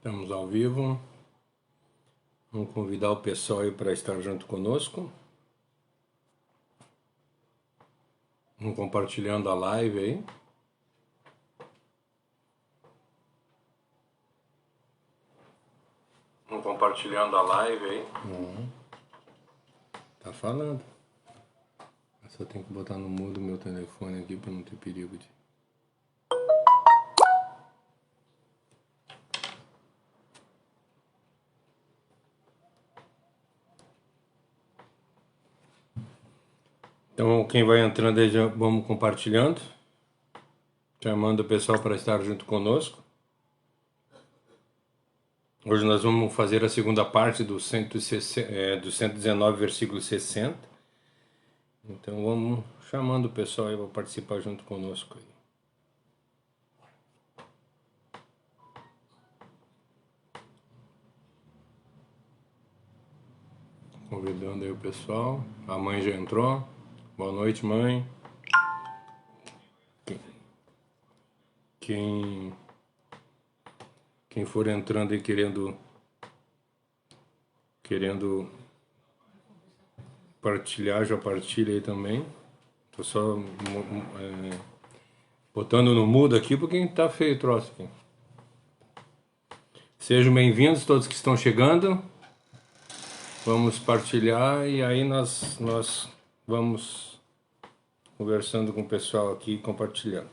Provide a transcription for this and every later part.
Estamos ao vivo. Vamos convidar o pessoal aí para estar junto conosco. Vamos compartilhando a live aí. Vamos compartilhando a live aí. Tá falando. Eu só tenho que botar no mudo meu telefone aqui para não ter perigo de... Então, quem vai entrando aí, já vamos compartilhando, chamando o pessoal para estar junto conosco. Hoje nós vamos fazer a segunda parte do 119, versículo 60. Então, vamos chamando o pessoal aí para participar junto conosco aí. Convidando aí o pessoal. A mãe já entrou. Boa noite, mãe. Quem for entrando e querendo partilhar, já partilha aí também. Tô só botando no mudo aqui porque tá feio o troço aqui. Sejam bem-vindos todos que estão chegando. Vamos partilhar e aí nós vamos conversando com o pessoal aqui, compartilhando.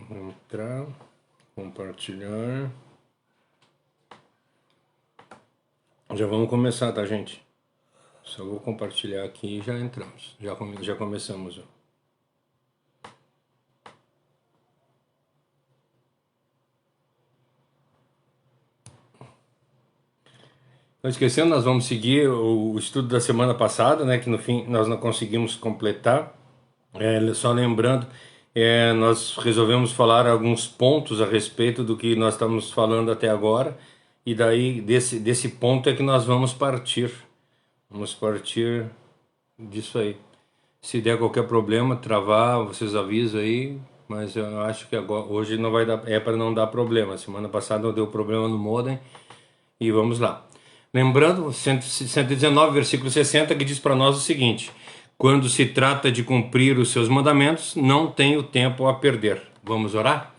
Vamos entrar, compartilhar. Já vamos começar, tá, gente? Só vou compartilhar aqui e já entramos. Já começamos, ó. Não esquecendo, nós vamos seguir o estudo da semana passada, né, que no fim nós não conseguimos completar. Só lembrando, nós resolvemos falar alguns pontos a respeito do que nós estamos falando até agora, e daí desse ponto é que nós vamos partir. Vamos partir disso aí. Se der qualquer problema, travar, vocês avisam aí, mas eu acho que agora, hoje não vai dar, para não dar problema. Semana passada deu problema no modem, e vamos lá. Lembrando, 119, versículo 60, que diz para nós o seguinte: quando se trata de cumprir os seus mandamentos, não tenho tempo a perder. Vamos orar?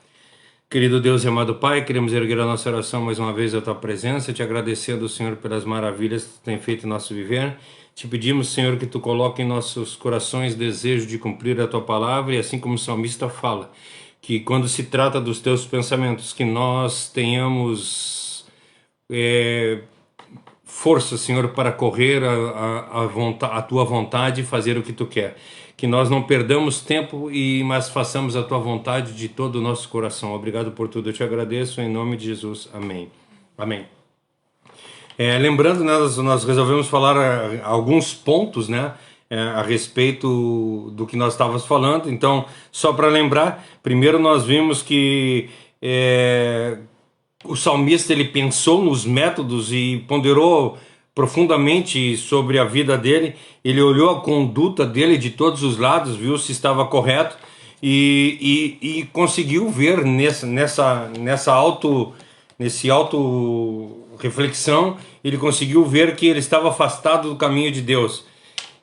Querido Deus e amado Pai, queremos erguer a nossa oração mais uma vez à Tua presença, te agradecendo, Senhor, pelas maravilhas que Tu tem feito em nosso viver. Te pedimos, Senhor, que Tu coloque em nossos corações desejo de cumprir a Tua palavra, e assim como o salmista fala, que quando se trata dos Teus pensamentos, que nós tenhamos força, Senhor, para correr a Tua vontade e fazer o que Tu quer. Que nós não perdamos tempo, mas façamos a Tua vontade de todo o nosso coração. Obrigado por tudo, eu te agradeço, em nome de Jesus. Amém. Amém. Lembrando, né, nós resolvemos falar alguns pontos, né, a respeito do que nós estávamos falando. Então, só para lembrar, primeiro nós vimos que o salmista ele pensou nos métodos e ponderou profundamente sobre a vida dele. Ele olhou a conduta dele de todos os lados, viu se estava correto e conseguiu ver nessa auto reflexão, ele conseguiu ver que ele estava afastado do caminho de Deus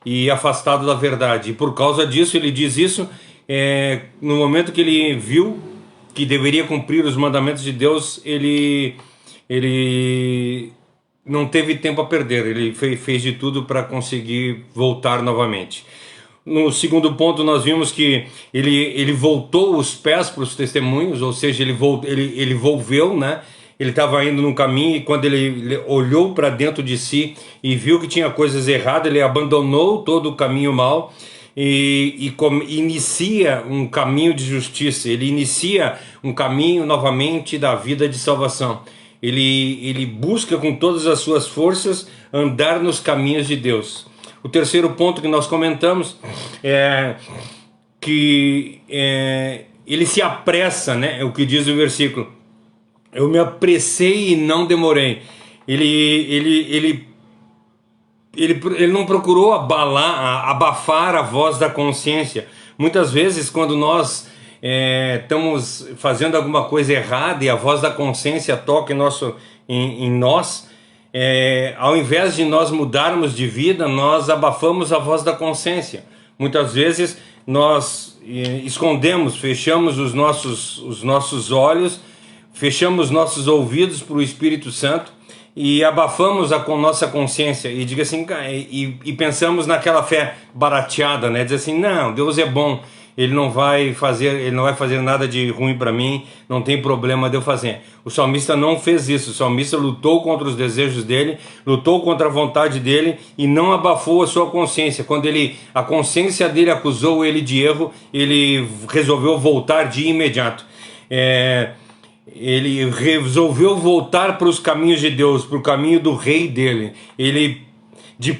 e afastado da verdade. E por causa disso, ele diz isso no momento que ele viu que deveria cumprir os mandamentos de Deus, ele não teve tempo a perder, ele fez de tudo para conseguir voltar novamente. No segundo ponto, nós vimos que ele voltou os pés para os testemunhos, ou seja, ele volveu, né? Ele estava indo no caminho e quando ele olhou para dentro de si e viu que tinha coisas erradas, ele abandonou todo o caminho mau. E inicia um caminho de justiça, ele inicia um caminho novamente da vida de salvação. Ele busca com todas as suas forças andar nos caminhos de Deus. O terceiro ponto que nós comentamos é que ele se apressa, né? É o que diz o versículo. Eu me apressei e não demorei. Ele não procurou abafar a voz da consciência. Muitas vezes, quando nós estamos fazendo alguma coisa errada e a voz da consciência toca em nós, ao invés de nós mudarmos de vida, nós abafamos a voz da consciência. Muitas vezes nós escondemos, fechamos os nossos olhos, fechamos nossos ouvidos para o Espírito Santo e abafamos a nossa consciência e diga assim, e pensamos naquela fé barateada, né? Diz assim, não, Deus é bom, ele não vai fazer nada de ruim para mim, não tem problema de eu fazer. O salmista não fez isso. O salmista lutou contra os desejos dele, lutou contra a vontade dele e não abafou a sua consciência. Quando a consciência dele acusou ele de erro, ele resolveu voltar de imediato. Ele resolveu voltar para os caminhos de Deus, para o caminho do rei dele. Ele, de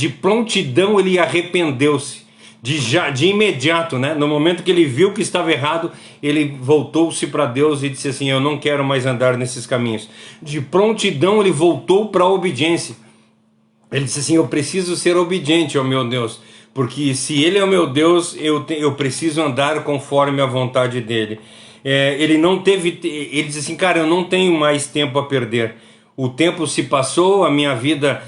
prontidão, ele arrependeu-se. De imediato, né? No momento que ele viu que estava errado, ele voltou-se para Deus e disse assim, eu não quero mais andar nesses caminhos. De prontidão ele voltou para a obediência. Ele disse assim, eu preciso ser obediente ao meu Deus, porque se ele é o meu Deus, eu preciso andar conforme a vontade dele. Ele disse assim, cara, eu não tenho mais tempo a perder. O tempo se passou, a minha vida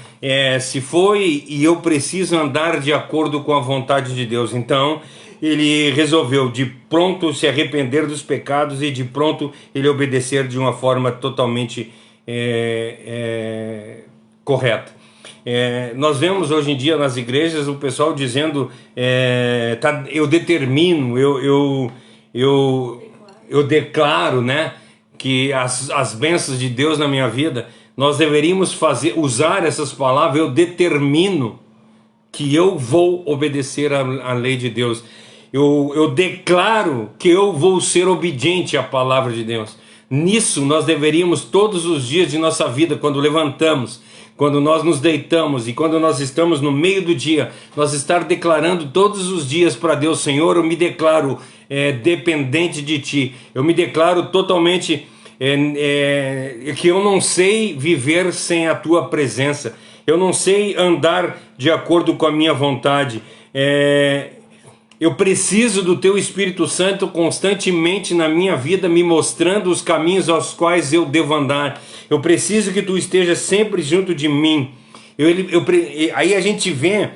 se foi e eu preciso andar de acordo com a vontade de Deus. Então ele resolveu de pronto se arrepender dos pecados e de pronto ele obedecer de uma forma totalmente correta. Nós vemos hoje em dia nas igrejas o pessoal dizendo eu determino, eu declaro, né, que as bênçãos de Deus na minha vida. Nós deveríamos usar essas palavras, eu determino que eu vou obedecer à lei de Deus. Eu declaro que eu vou ser obediente à palavra de Deus. Nisso nós deveríamos todos os dias de nossa vida, quando levantamos, quando nós nos deitamos e quando nós estamos no meio do dia, nós estar declarando todos os dias para Deus, Senhor, eu me declaro dependente de Ti. Eu me declaro totalmente... que eu não sei viver sem a Tua presença, eu não sei andar de acordo com a minha vontade, eu preciso do Teu Espírito Santo constantemente na minha vida, me mostrando os caminhos aos quais eu devo andar. Eu preciso que Tu esteja sempre junto de mim. Aí a gente vê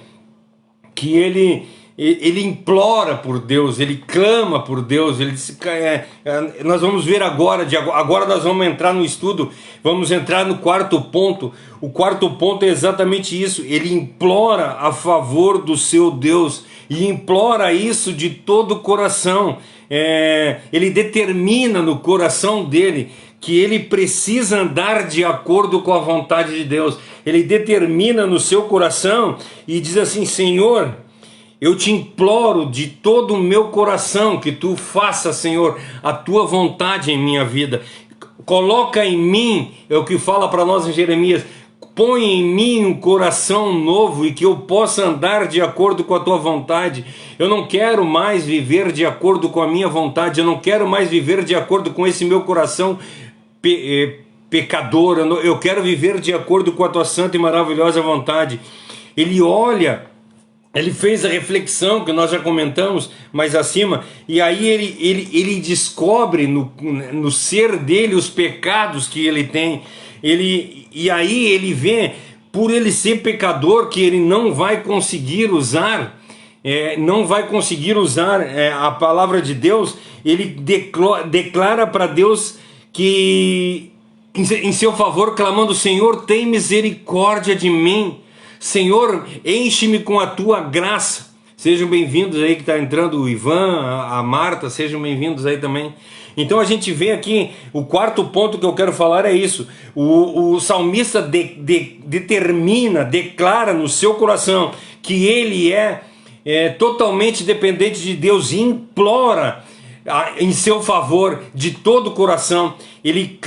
que ele implora por Deus, ele clama por Deus. Ele diz, nós vamos ver agora nós vamos entrar no estudo, vamos entrar no quarto ponto. O quarto ponto é exatamente isso, ele implora a favor do seu Deus, e implora isso de todo o coração. Ele determina no coração dele que ele precisa andar de acordo com a vontade de Deus. Ele determina no seu coração e diz assim, Senhor, eu te imploro de todo o meu coração que Tu faça, Senhor, a Tua vontade em minha vida. Coloca em mim, é o que fala para nós em Jeremias, põe em mim um coração novo e que eu possa andar de acordo com a Tua vontade. Eu não quero mais viver de acordo com a minha vontade, eu não quero mais viver de acordo com esse meu coração pecador, eu quero viver de acordo com a Tua santa e maravilhosa vontade. Ele fez a reflexão que nós já comentamos mais acima, e aí ele descobre no ser dele os pecados que ele tem, e aí ele vê, por ele ser pecador, que ele não vai conseguir usar a palavra de Deus. Ele declara para Deus que em seu favor, clamando, Senhor, tem misericórdia de mim. Senhor, enche-me com a Tua graça. Sejam bem-vindos aí que está entrando o Ivan, a Marta, sejam bem-vindos aí também. Então a gente vê aqui, o quarto ponto que eu quero falar é isso. O salmista declara no seu coração que ele é totalmente dependente de Deus e implora em seu favor de todo o coração. Ele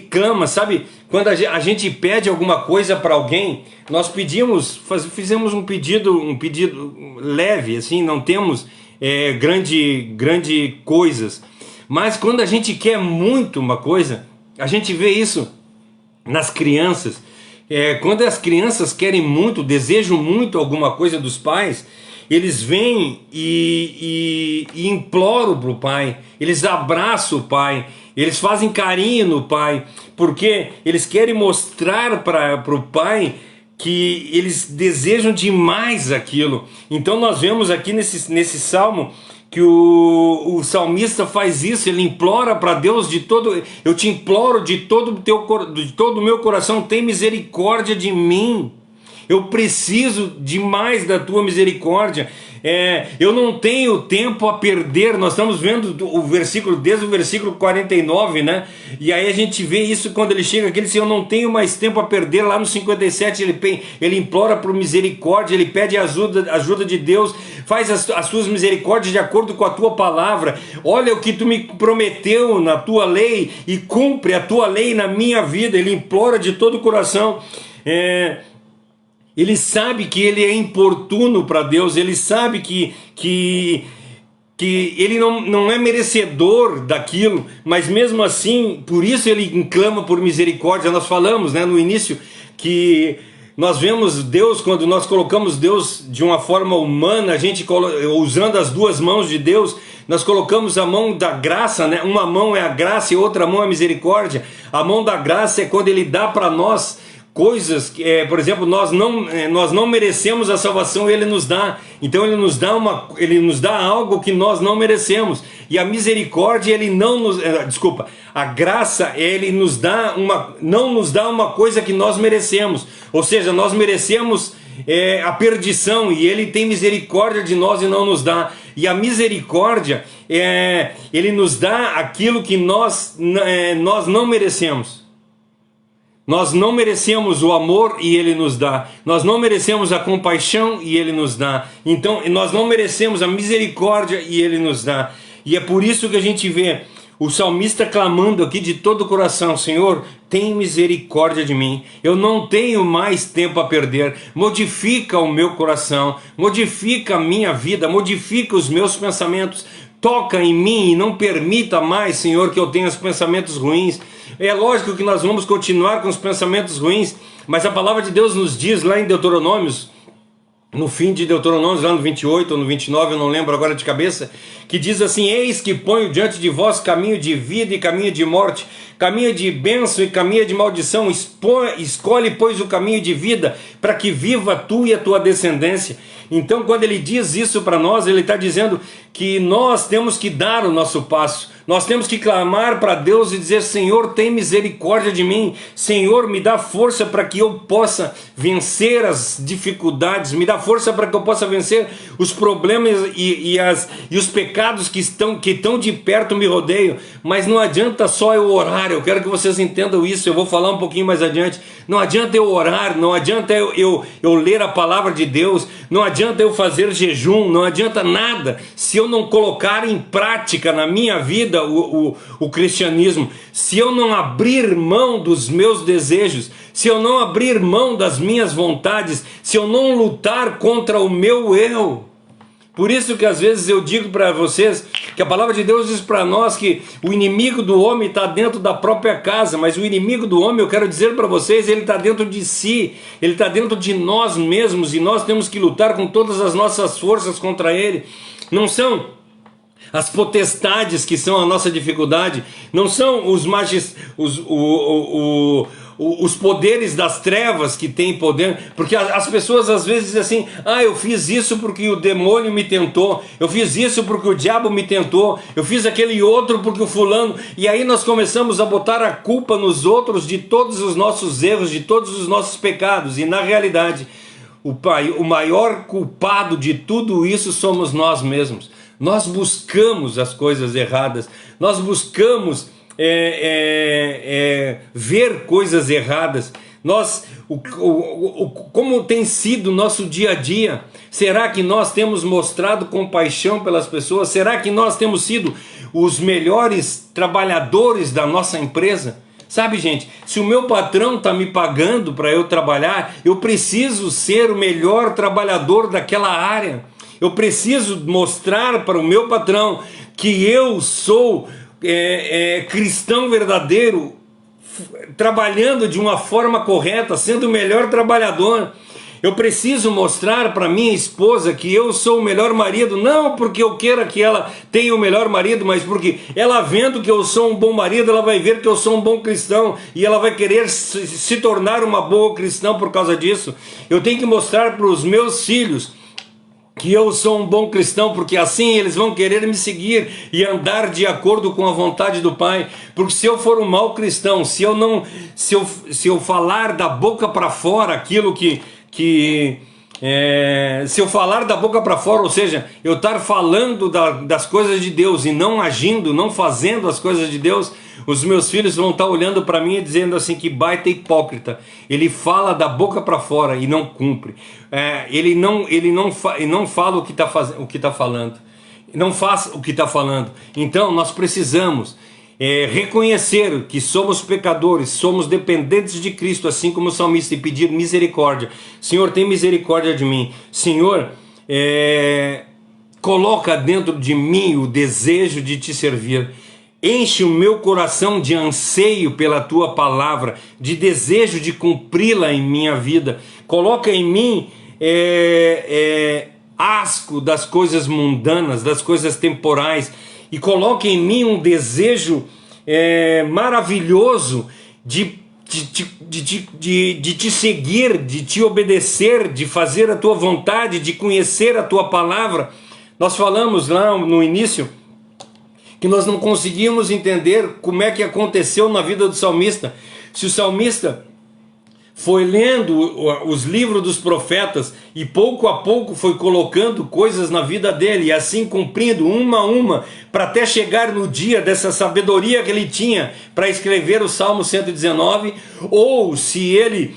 clama, sabe? Quando a gente pede alguma coisa para alguém, nós fizemos um pedido leve, assim, não temos grande coisas. Mas quando a gente quer muito uma coisa, a gente vê isso nas crianças. Quando as crianças querem muito, desejam muito alguma coisa dos pais, eles vêm e imploram para o Pai, eles abraçam o Pai, eles fazem carinho no Pai, porque eles querem mostrar para o Pai que eles desejam demais aquilo. Então nós vemos aqui nesse salmo que o salmista faz isso, ele implora para Deus de todo, eu te imploro de todo o meu coração, tem misericórdia de mim. Eu preciso demais da tua misericórdia. Eu não tenho tempo a perder. Nós estamos vendo o versículo, desde o versículo 49, né? E aí a gente vê isso quando ele chega aqui, ele diz, eu não tenho mais tempo a perder. Lá no 57 ele implora por misericórdia, ele pede ajuda de Deus, faz as suas misericórdias de acordo com a tua palavra. Olha o que tu me prometeu na tua lei e cumpre a tua lei na minha vida. Ele implora de todo o coração. Ele sabe que ele é importuno para Deus, ele sabe que ele não é merecedor daquilo, mas mesmo assim, por isso ele clama por misericórdia. Nós falamos, né, no início que nós vemos Deus, quando nós colocamos Deus de uma forma humana, a gente usando as duas mãos de Deus, nós colocamos a mão da graça, né? Uma mão é a graça e outra mão é a misericórdia. A mão da graça é quando ele dá para nós coisas, por exemplo, nós não merecemos a salvação, ele nos dá. Então ele nos dá algo que nós não merecemos. E a misericórdia, a graça, ele não nos dá uma coisa que nós merecemos. Ou seja, nós merecemos a perdição, e ele tem misericórdia de nós e não nos dá. E a misericórdia, ele nos dá aquilo que nós não merecemos. Nós não merecemos o amor e ele nos dá. Nós não merecemos a compaixão e ele nos dá. Então nós não merecemos a misericórdia e ele nos dá. E é por isso que a gente vê o salmista clamando aqui de todo o coração, Senhor, tem misericórdia de mim. Eu não tenho mais tempo a perder. Modifica o meu coração, modifica a minha vida, modifica os meus pensamentos. Toca em mim e não permita mais, Senhor, que eu tenha os pensamentos ruins. É lógico que nós vamos continuar com os pensamentos ruins, mas a palavra de Deus nos diz lá em Deuteronômios, no fim de Deuteronômios, lá no 28 ou no 29, eu não lembro agora de cabeça, que diz assim, eis que ponho diante de vós caminho de vida e caminho de morte, caminho de bênção e caminho de maldição, escolhe, pois, o caminho de vida, para que viva tu e a tua descendência. Então, quando ele diz isso para nós, ele está dizendo que nós temos que dar o nosso passo. Nós temos que clamar para Deus e dizer, Senhor, tem misericórdia de mim. Senhor, me dá força para que eu possa vencer as dificuldades. Me dá força para que eu possa vencer os problemas e os pecados que estão de perto me rodeiam. Mas não adianta só eu orar. Eu quero que vocês entendam isso. Eu vou falar um pouquinho mais adiante. Não adianta eu orar. Não adianta eu ler a palavra de Deus. Não adianta eu fazer jejum. Não adianta nada se eu não colocar em prática na minha vida o cristianismo, se eu não abrir mão dos meus desejos, se eu não abrir mão das minhas vontades, se eu não lutar contra o meu eu. Por isso que às vezes eu digo para vocês que a palavra de Deus diz para nós que o inimigo do homem está dentro da própria casa, mas o inimigo do homem, eu quero dizer para vocês, ele está dentro de si, ele está dentro de nós mesmos, e nós temos que lutar com todas as nossas forças contra ele. Não são as potestades que são a nossa dificuldade, não são os poderes das trevas que têm poder, porque as pessoas às vezes dizem assim, eu fiz isso porque o demônio me tentou, eu fiz isso porque o diabo me tentou, eu fiz aquele outro porque o fulano, e aí nós começamos a botar a culpa nos outros de todos os nossos erros, de todos os nossos pecados, e na realidade, o maior culpado de tudo isso somos nós mesmos. Nós buscamos as coisas erradas, nós buscamos ver coisas erradas. Como tem sido o nosso dia a dia? Será que nós temos mostrado compaixão pelas pessoas? Será que nós temos sido os melhores trabalhadores da nossa empresa? Sabe, gente, se o meu patrão está me pagando para eu trabalhar, eu preciso ser o melhor trabalhador daquela área. Eu preciso mostrar para o meu patrão que eu sou cristão verdadeiro, trabalhando de uma forma correta, sendo o melhor trabalhador. Eu preciso mostrar para minha esposa que eu sou o melhor marido, não porque eu queira que ela tenha o melhor marido, mas porque ela vendo que eu sou um bom marido, ela vai ver que eu sou um bom cristão e ela vai querer se tornar uma boa cristã por causa disso. Eu tenho que mostrar para os meus filhos que eu sou um bom cristão, porque assim eles vão querer me seguir e andar de acordo com a vontade do Pai. Porque se eu for um mau cristão, se eu falar da boca para fora aquilo se eu falar da boca para fora, ou seja, eu estar falando das coisas de Deus e não agindo, não fazendo as coisas de Deus, os meus filhos vão estar olhando para mim e dizendo assim: que baita hipócrita, ele fala da boca para fora e não cumpre, ele não fala o que está falando, não faz o que está falando. Então nós precisamos reconhecer que somos pecadores, somos dependentes de Cristo, assim como o salmista, e pedir misericórdia. Senhor, tem misericórdia de mim. Senhor, coloca dentro de mim o desejo de te servir. Enche o meu coração de anseio pela tua palavra, de desejo de cumpri-la em minha vida. Coloca em mim asco das coisas mundanas, das coisas temporais, e coloque em mim um desejo maravilhoso de te seguir, de te obedecer, de fazer a tua vontade, de conhecer a tua palavra. Nós falamos lá no início que nós não conseguimos entender como é que aconteceu na vida do salmista. Se o salmista foi lendo os livros dos profetas e pouco a pouco foi colocando coisas na vida dele, e assim cumprindo uma a uma, para até chegar no dia dessa sabedoria que ele tinha para escrever o Salmo 119, ou se ele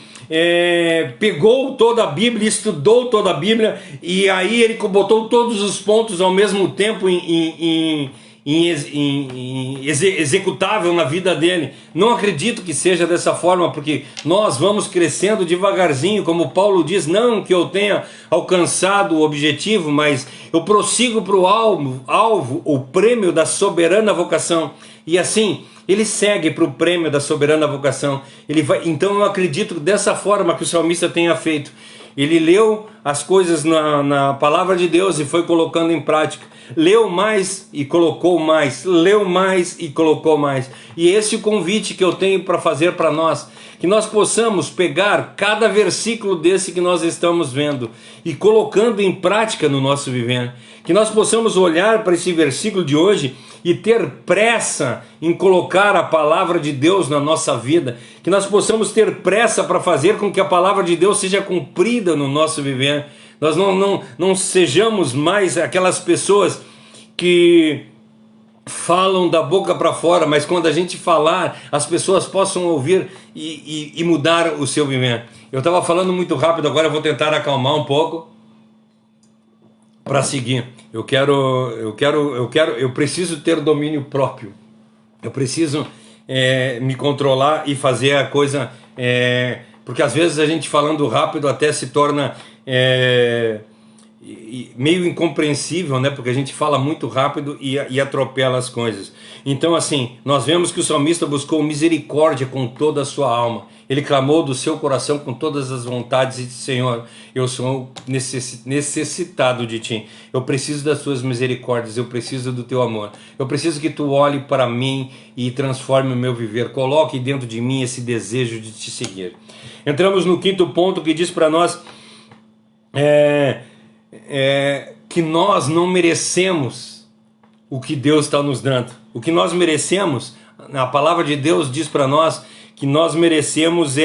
pegou toda a Bíblia, estudou toda a Bíblia, e aí ele botou todos os pontos ao mesmo tempo executável na vida dele. Não acredito que seja dessa forma, porque nós vamos crescendo devagarzinho, como Paulo diz, não que eu tenha alcançado o objetivo, mas eu prossigo para o alvo, o prêmio da soberana vocação. E assim ele segue para o prêmio da soberana vocação. Então eu acredito dessa forma que o salmista tenha feito. Ele leu as coisas na palavra de Deus e foi colocando em prática. Leu mais e colocou mais, leu mais e colocou mais. E esse é o convite que eu tenho para fazer para nós, que nós possamos pegar cada versículo desse que nós estamos vendo e colocando em prática no nosso viver. Que nós possamos olhar para esse versículo de hoje e ter pressa em colocar a palavra de Deus na nossa vida, que nós possamos ter pressa para fazer com que a palavra de Deus seja cumprida no nosso viver. Nós não sejamos mais aquelas pessoas que falam da boca para fora, mas quando a gente falar, as pessoas possam ouvir e mudar o seu viver. Eu estava falando muito rápido, agora eu vou tentar acalmar um pouco para seguir. Eu preciso ter domínio próprio. Eu preciso me controlar e fazer a coisa, porque às vezes a gente falando rápido até se torna meio incompreensível, né? Porque a gente fala muito rápido e atropela as coisas. Então assim, nós vemos que o salmista buscou misericórdia com toda a sua alma. Ele clamou do seu coração com todas as vontades e disse: Senhor, eu sou necessitado de Ti. Eu preciso das Tuas misericórdias, eu preciso do Teu amor. Eu preciso que Tu olhe para mim e transforme o meu viver. Coloque dentro de mim esse desejo de Te seguir. Entramos no quinto ponto, que diz para nós que nós não merecemos o que Deus está nos dando. O que nós merecemos, a palavra de Deus diz para nós que nós merecemos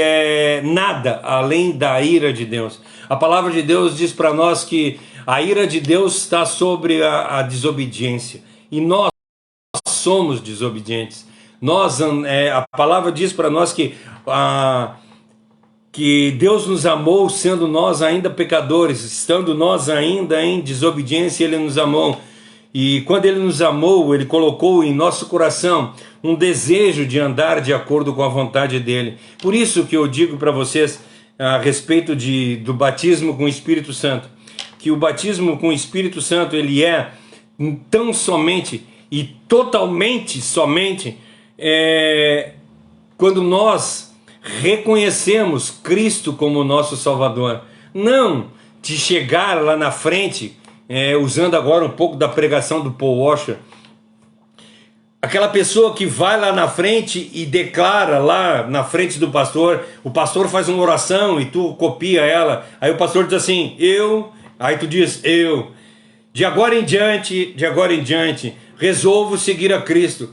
nada além da ira de Deus. A palavra de Deus diz para nós que a ira de Deus está sobre a desobediência, e nós somos desobedientes. A palavra diz para nós que Deus nos amou sendo nós ainda pecadores, estando nós ainda em desobediência, Ele nos amou. E quando Ele nos amou, Ele colocou em nosso coração um desejo de andar de acordo com a vontade dEle. Por isso que eu digo para vocês a respeito do batismo com o Espírito Santo, que o batismo com o Espírito Santo, ele é tão somente e totalmente somente quando nós reconhecemos Cristo como nosso Salvador. não de chegar lá na frente, usando agora um pouco da pregação do Paul Washer, aquela pessoa que vai lá na frente e declara lá na frente do pastor, o pastor faz uma oração e tu copia ela, aí o pastor diz assim, aí tu diz, de agora em diante, resolvo seguir a Cristo,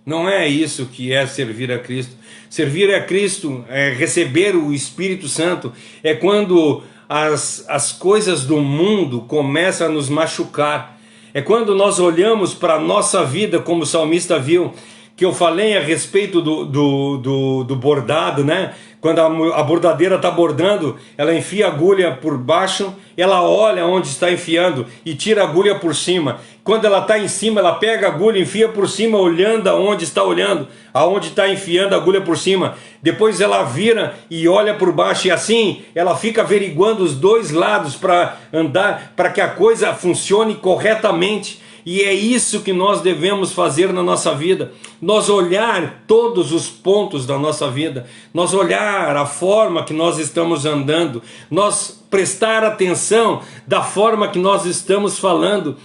Não é isso que é servir a Cristo. Servir a Cristo é receber o Espírito Santo, é quando as coisas do mundo começam a nos machucar. É quando nós olhamos para a nossa vida, como o salmista viu, que eu falei a respeito do bordado, né? Quando a bordadeira está bordando, ela enfia a agulha por baixo, ela olha onde está enfiando e tira a agulha por cima. Quando ela está em cima, ela pega a agulha e enfia por cima, olhando aonde está olhando, aonde está enfiando a agulha por cima. Depois ela vira e olha por baixo, e assim ela fica averiguando os dois lados para andar, para que a coisa funcione corretamente. E é isso que nós devemos fazer na nossa vida. Nós olhar todos os pontos da nossa vida. Nós olhar a forma que nós estamos andando. Nós prestar atenção da forma que nós estamos falando.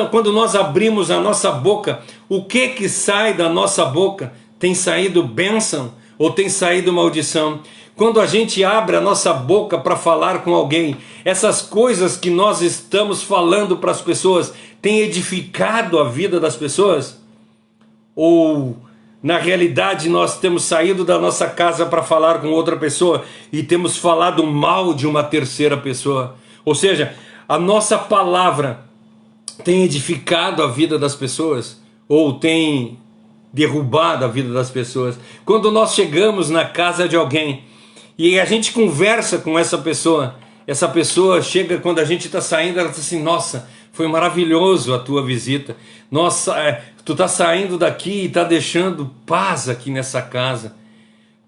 Quando nós abrimos a nossa boca, o que sai da nossa boca? Tem saído bênção ou tem saído maldição? Quando a gente abre a nossa boca para falar com alguém, essas coisas que nós estamos falando para as pessoas, tem edificado a vida das pessoas? Ou, na realidade, nós temos saído da nossa casa para falar com outra pessoa e temos falado mal de uma terceira pessoa? Ou seja, a nossa palavra tem edificado a vida das pessoas? Ou tem derrubado a vida das pessoas? Quando nós chegamos na casa de alguém e a gente conversa com essa pessoa chega, quando a gente está saindo, ela diz assim, nossa, foi maravilhoso a tua visita, nossa, tu está saindo daqui e está deixando paz aqui nessa casa,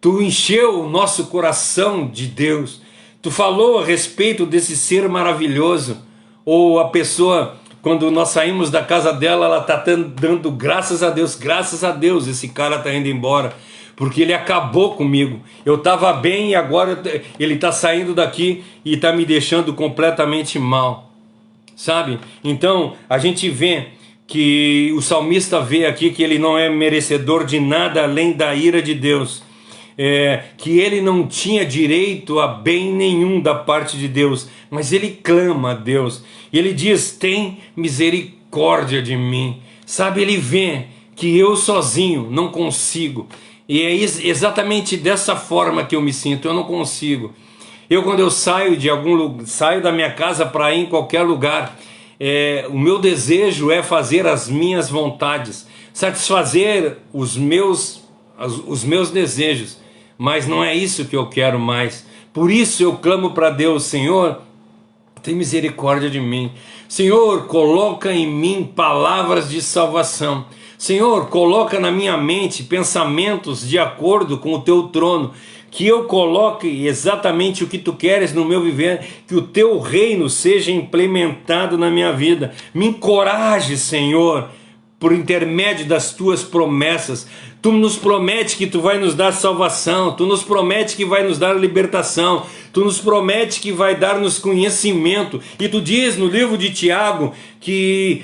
tu encheu o nosso coração de Deus, tu falou a respeito desse ser maravilhoso. Ou a pessoa, quando nós saímos da casa dela, ela está dando graças a Deus, esse cara está indo embora, porque ele acabou comigo, eu estava bem e agora ele está saindo daqui e está me deixando completamente mal, sabe? Então a gente vê que o salmista vê aqui que ele não é merecedor de nada além da ira de Deus, que ele não tinha direito a bem nenhum da parte de Deus, mas ele clama a Deus, e ele diz, tem misericórdia de mim, sabe? Ele vê que eu sozinho não consigo, e é exatamente dessa forma que eu me sinto, eu não consigo. Quando eu saio de algum lugar, saio da minha casa para ir em qualquer lugar, o meu desejo é fazer as minhas vontades, satisfazer os meus desejos, mas não é isso que eu quero mais. Por isso eu clamo para Deus, Senhor, tem misericórdia de mim. Senhor, coloca em mim palavras de salvação. Senhor, coloca na minha mente pensamentos de acordo com o teu trono, que eu coloque exatamente o que tu queres no meu viver, que o teu reino seja implementado na minha vida. Me encoraje, Senhor, por intermédio das tuas promessas. Tu nos promete que tu vai nos dar salvação, tu nos promete que vai nos dar libertação, tu nos promete que vai dar-nos conhecimento, e tu diz no livro de Tiago que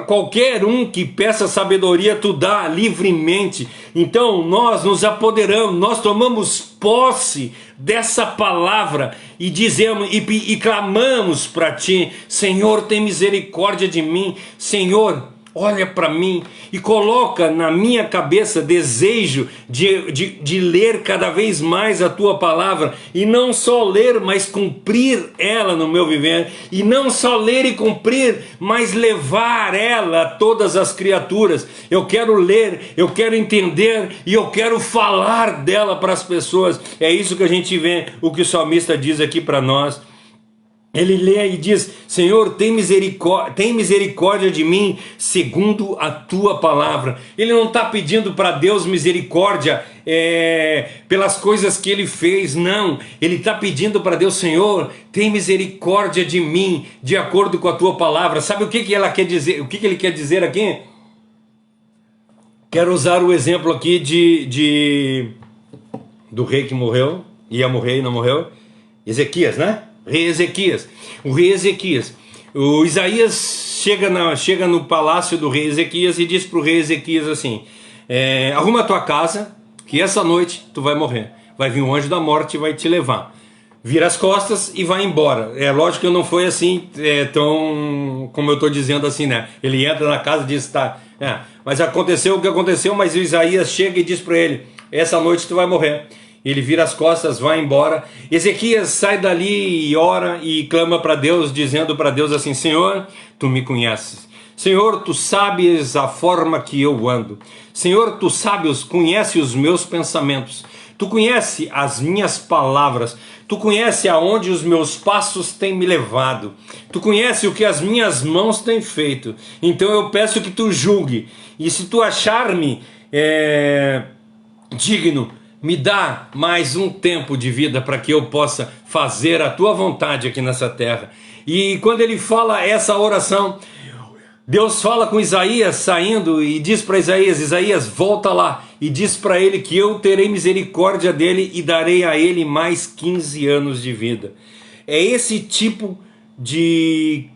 qualquer um que peça sabedoria tu dá livremente. Então nós nos apoderamos, nós tomamos posse dessa palavra e dizemos e clamamos para ti, Senhor, tem misericórdia de mim, Senhor, olha para mim e coloca na minha cabeça desejo de ler cada vez mais a tua palavra, e não só ler, mas cumprir ela no meu viver, e não só ler e cumprir, mas levar ela a todas as criaturas. Eu quero ler, eu quero entender e eu quero falar dela para as pessoas. É isso que a gente vê, o que o salmista diz aqui para nós. Ele lê e diz, Senhor, tem misericórdia de mim segundo a tua palavra. Ele não está pedindo para Deus misericórdia pelas coisas que ele fez, não. Ele está pedindo para Deus, Senhor, tem misericórdia de mim de acordo com a tua palavra. Sabe o que ela quer dizer? O que ele quer dizer aqui? Quero usar o exemplo aqui do rei que morreu, ia morrer e não morreu. Ezequias, né? Rei Ezequias. O rei Ezequias. O Isaías chega no palácio do rei Ezequias e diz para o rei Ezequias assim: arruma a tua casa, que essa noite tu vai morrer. Vai vir um anjo da morte e vai te levar. Vira as costas e vai embora. É lógico que não foi assim, tão como eu estou dizendo assim, né? Ele entra na casa e diz, tá. Mas aconteceu o que aconteceu, mas o Isaías chega e diz para ele: essa noite tu vai morrer. Ele vira as costas, vai embora. Ezequias sai dali e ora e clama para Deus, dizendo para Deus assim: Senhor, tu me conheces. Senhor, tu sabes a forma que eu ando. Senhor, tu conhece os meus pensamentos. Tu conhece as minhas palavras. Tu conhece aonde os meus passos têm me levado. Tu conhece o que as minhas mãos têm feito. Então eu peço que tu julgue. E se tu achar-me digno, me dá mais um tempo de vida para que eu possa fazer a tua vontade aqui nessa terra. E quando ele fala essa oração, Deus fala com Isaías saindo e diz para Isaías: Isaías, volta lá e diz para ele que eu terei misericórdia dele e darei a ele mais 15 anos de vida. É esse tipo de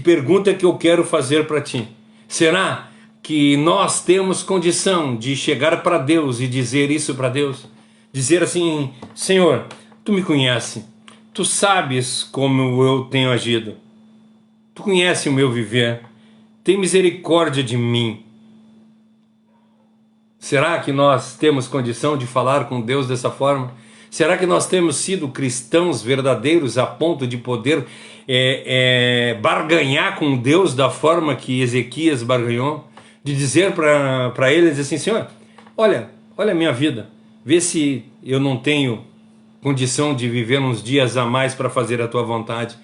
pergunta que eu quero fazer para ti. Será que nós temos condição de chegar para Deus e dizer isso para Deus? Dizer assim: Senhor, tu me conhece, tu sabes como eu tenho agido, tu conhece o meu viver, tem misericórdia de mim. Será que nós temos condição de falar com Deus dessa forma? Será que nós temos sido cristãos verdadeiros a ponto de poder barganhar com Deus da forma que Ezequias barganhou? De dizer para ele assim: Senhor, olha a minha vida, vê se eu não tenho condição de viver uns dias a mais para fazer a tua vontade.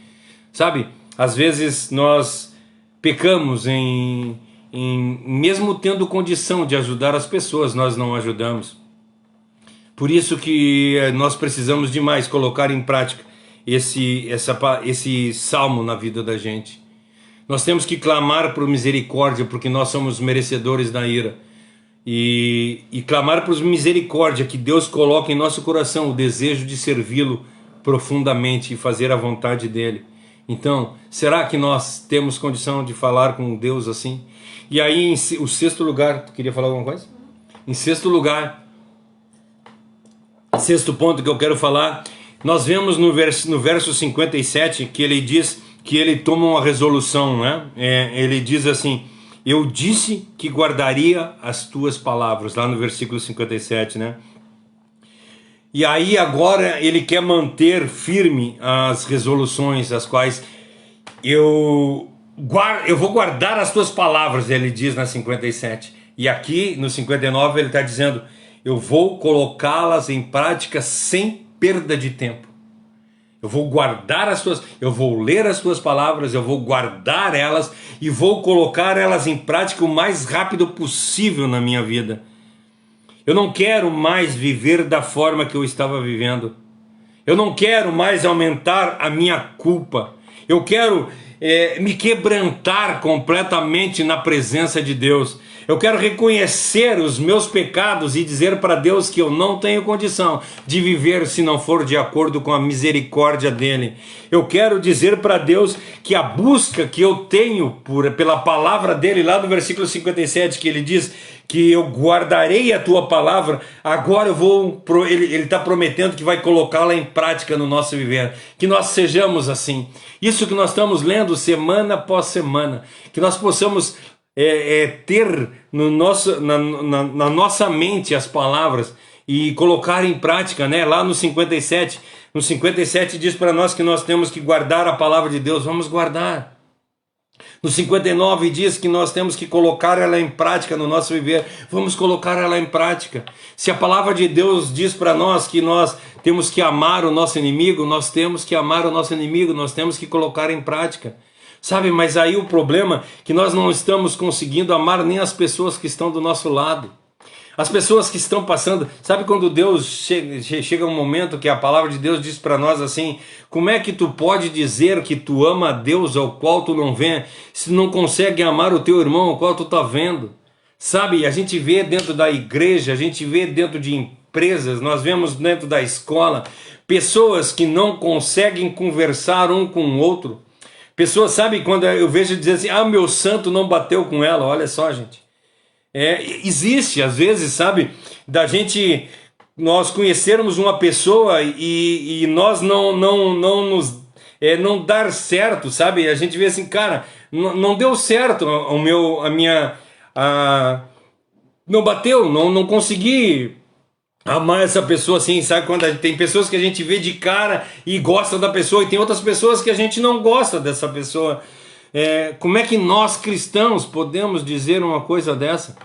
Sabe, às vezes nós pecamos mesmo tendo condição de ajudar as pessoas, nós não ajudamos. Por isso que nós precisamos demais colocar em prática esse salmo na vida da gente. Nós temos que clamar por misericórdia, porque nós somos merecedores da ira. E clamar por misericórdia, que Deus coloque em nosso coração o desejo de servi-lo profundamente e fazer a vontade dele. Então, será que nós temos condição de falar com Deus assim? E aí, o sexto lugar, tu queria falar alguma coisa? Em sexto lugar, sexto ponto que eu quero falar, nós vemos no verso 57 que ele diz que ele toma uma resolução, né? Ele diz assim: eu disse que guardaria as tuas palavras, lá no versículo 57, né? E aí agora ele quer manter firme as resoluções, as quais eu vou guardar as tuas palavras, ele diz na 57. E aqui no 59 ele está dizendo: eu vou colocá-las em prática sem perda de tempo. Eu vou guardar eu vou ler as tuas palavras, eu vou guardar elas e vou colocar elas em prática o mais rápido possível na minha vida. Eu não quero mais viver da forma que eu estava vivendo. Eu não quero mais aumentar a minha culpa. Eu quero me quebrantar completamente na presença de Deus. Eu quero reconhecer os meus pecados e dizer para Deus que eu não tenho condição de viver se não for de acordo com a misericórdia dele. Eu quero dizer para Deus que a busca que eu tenho pela palavra dele, lá no versículo 57, que ele diz que eu guardarei a tua palavra, agora ele está prometendo que vai colocá-la em prática no nosso viver. Que nós sejamos assim. Isso que nós estamos lendo semana após semana, que nós possamos ter na nossa mente as palavras e colocar em prática, né? Lá no 57 diz para nós que nós temos que guardar a palavra de Deus. Vamos guardar. No 59 diz que nós temos que colocar ela em prática no nosso viver. Vamos colocar ela em prática. Se a palavra de Deus diz para nós que nós temos que amar o nosso inimigo, nós temos que amar o nosso inimigo, nós temos que colocar em prática. Sabe, mas aí o problema é que nós não estamos conseguindo amar nem as pessoas que estão do nosso lado. As pessoas que estão passando, sabe quando Deus chega um momento que a palavra de Deus diz para nós assim: como é que tu pode dizer que tu ama a Deus ao qual tu não vê, se não consegue amar o teu irmão ao qual tu está vendo? Sabe, a gente vê dentro da igreja, a gente vê dentro de presas, nós vemos dentro da escola pessoas que não conseguem conversar um com o outro. Pessoas, sabe, quando eu vejo dizer assim, ah, meu santo não bateu com ela, olha só, gente. Existe, às vezes, sabe, da gente, nós conhecermos uma pessoa e nós não dar certo, sabe? A gente vê assim, cara, não deu certo não bateu, não consegui amar essa pessoa assim, sabe? Quando tem pessoas que a gente vê de cara e gosta da pessoa, e tem outras pessoas que a gente não gosta dessa pessoa. Como é que nós cristãos podemos dizer uma coisa dessa?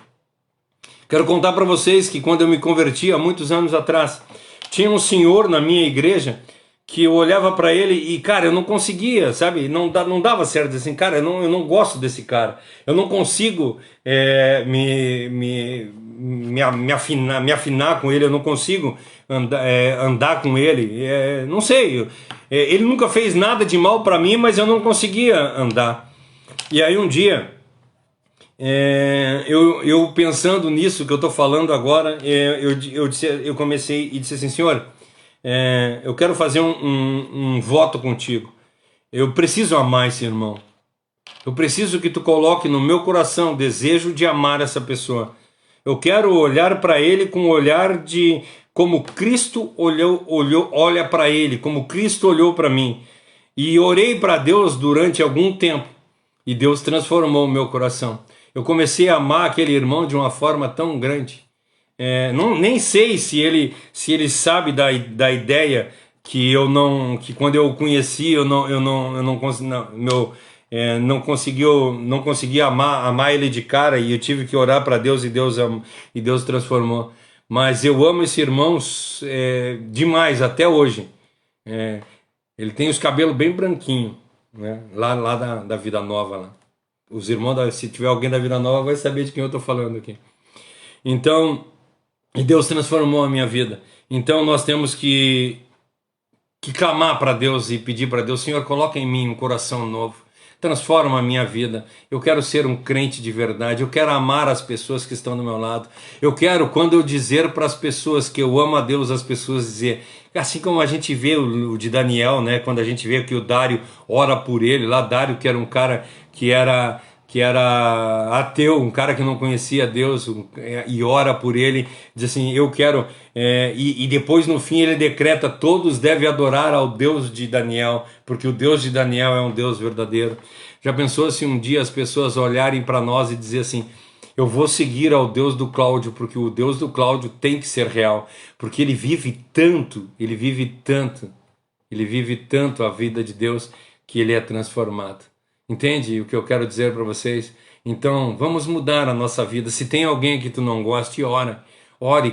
Quero contar para vocês que quando eu me converti há muitos anos atrás, tinha um senhor na minha igreja que eu olhava para ele e, cara, eu não conseguia, sabe? Não dava certo assim, cara, eu não gosto desse cara. Eu não consigo me afinar com ele, eu não consigo andar com ele. Não sei, ele nunca fez nada de mal para mim, mas eu não conseguia andar. E aí um dia, eu pensando nisso que eu estou falando agora, eu comecei e disse assim, Senhor, eu quero fazer um voto contigo. Eu preciso amar esse irmão. Eu preciso que tu coloque no meu coração o desejo de amar essa pessoa. Eu quero olhar para ele com o olhar de como Cristo olha para ele, como Cristo olhou para mim. E orei para Deus durante algum tempo. E Deus transformou o meu coração. Eu comecei a amar aquele irmão de uma forma tão grande. Nem sei se ele sabe da ideia que quando eu o conheci não consegui amar ele de cara, e eu tive que orar para Deus e Deus transformou. Mas eu amo esse irmão demais até hoje. Ele tem os cabelos bem branquinhos, né? Lá da Vida Nova lá. Os irmãos, se tiver alguém da Vida Nova, vai saber de quem eu estou falando aqui. Então, e Deus transformou a minha vida. Então nós temos que clamar para Deus e pedir para Deus, Senhor, coloca em mim um coração novo. Transforma a minha vida. Eu quero ser um crente de verdade. Eu quero amar as pessoas que estão do meu lado. Eu quero, quando eu dizer para as pessoas que eu amo a Deus, as pessoas dizer, assim como a gente vê o de Daniel, né? Quando a gente vê que o Dário ora por ele, lá Dário, que era um cara que era ateu, um cara que não conhecia Deus, e ora por ele, diz assim, eu quero, e depois no fim ele decreta, todos devem adorar ao Deus de Daniel, porque o Deus de Daniel é um Deus verdadeiro. Já pensou se um dia as pessoas olharem para nós e dizer assim, eu vou seguir ao Deus do Cláudio, porque o Deus do Cláudio tem que ser real, porque ele vive tanto a vida de Deus, que ele é transformado. Entende o que eu quero dizer para vocês? Então, vamos mudar a nossa vida. Se tem alguém que tu não goste, ore,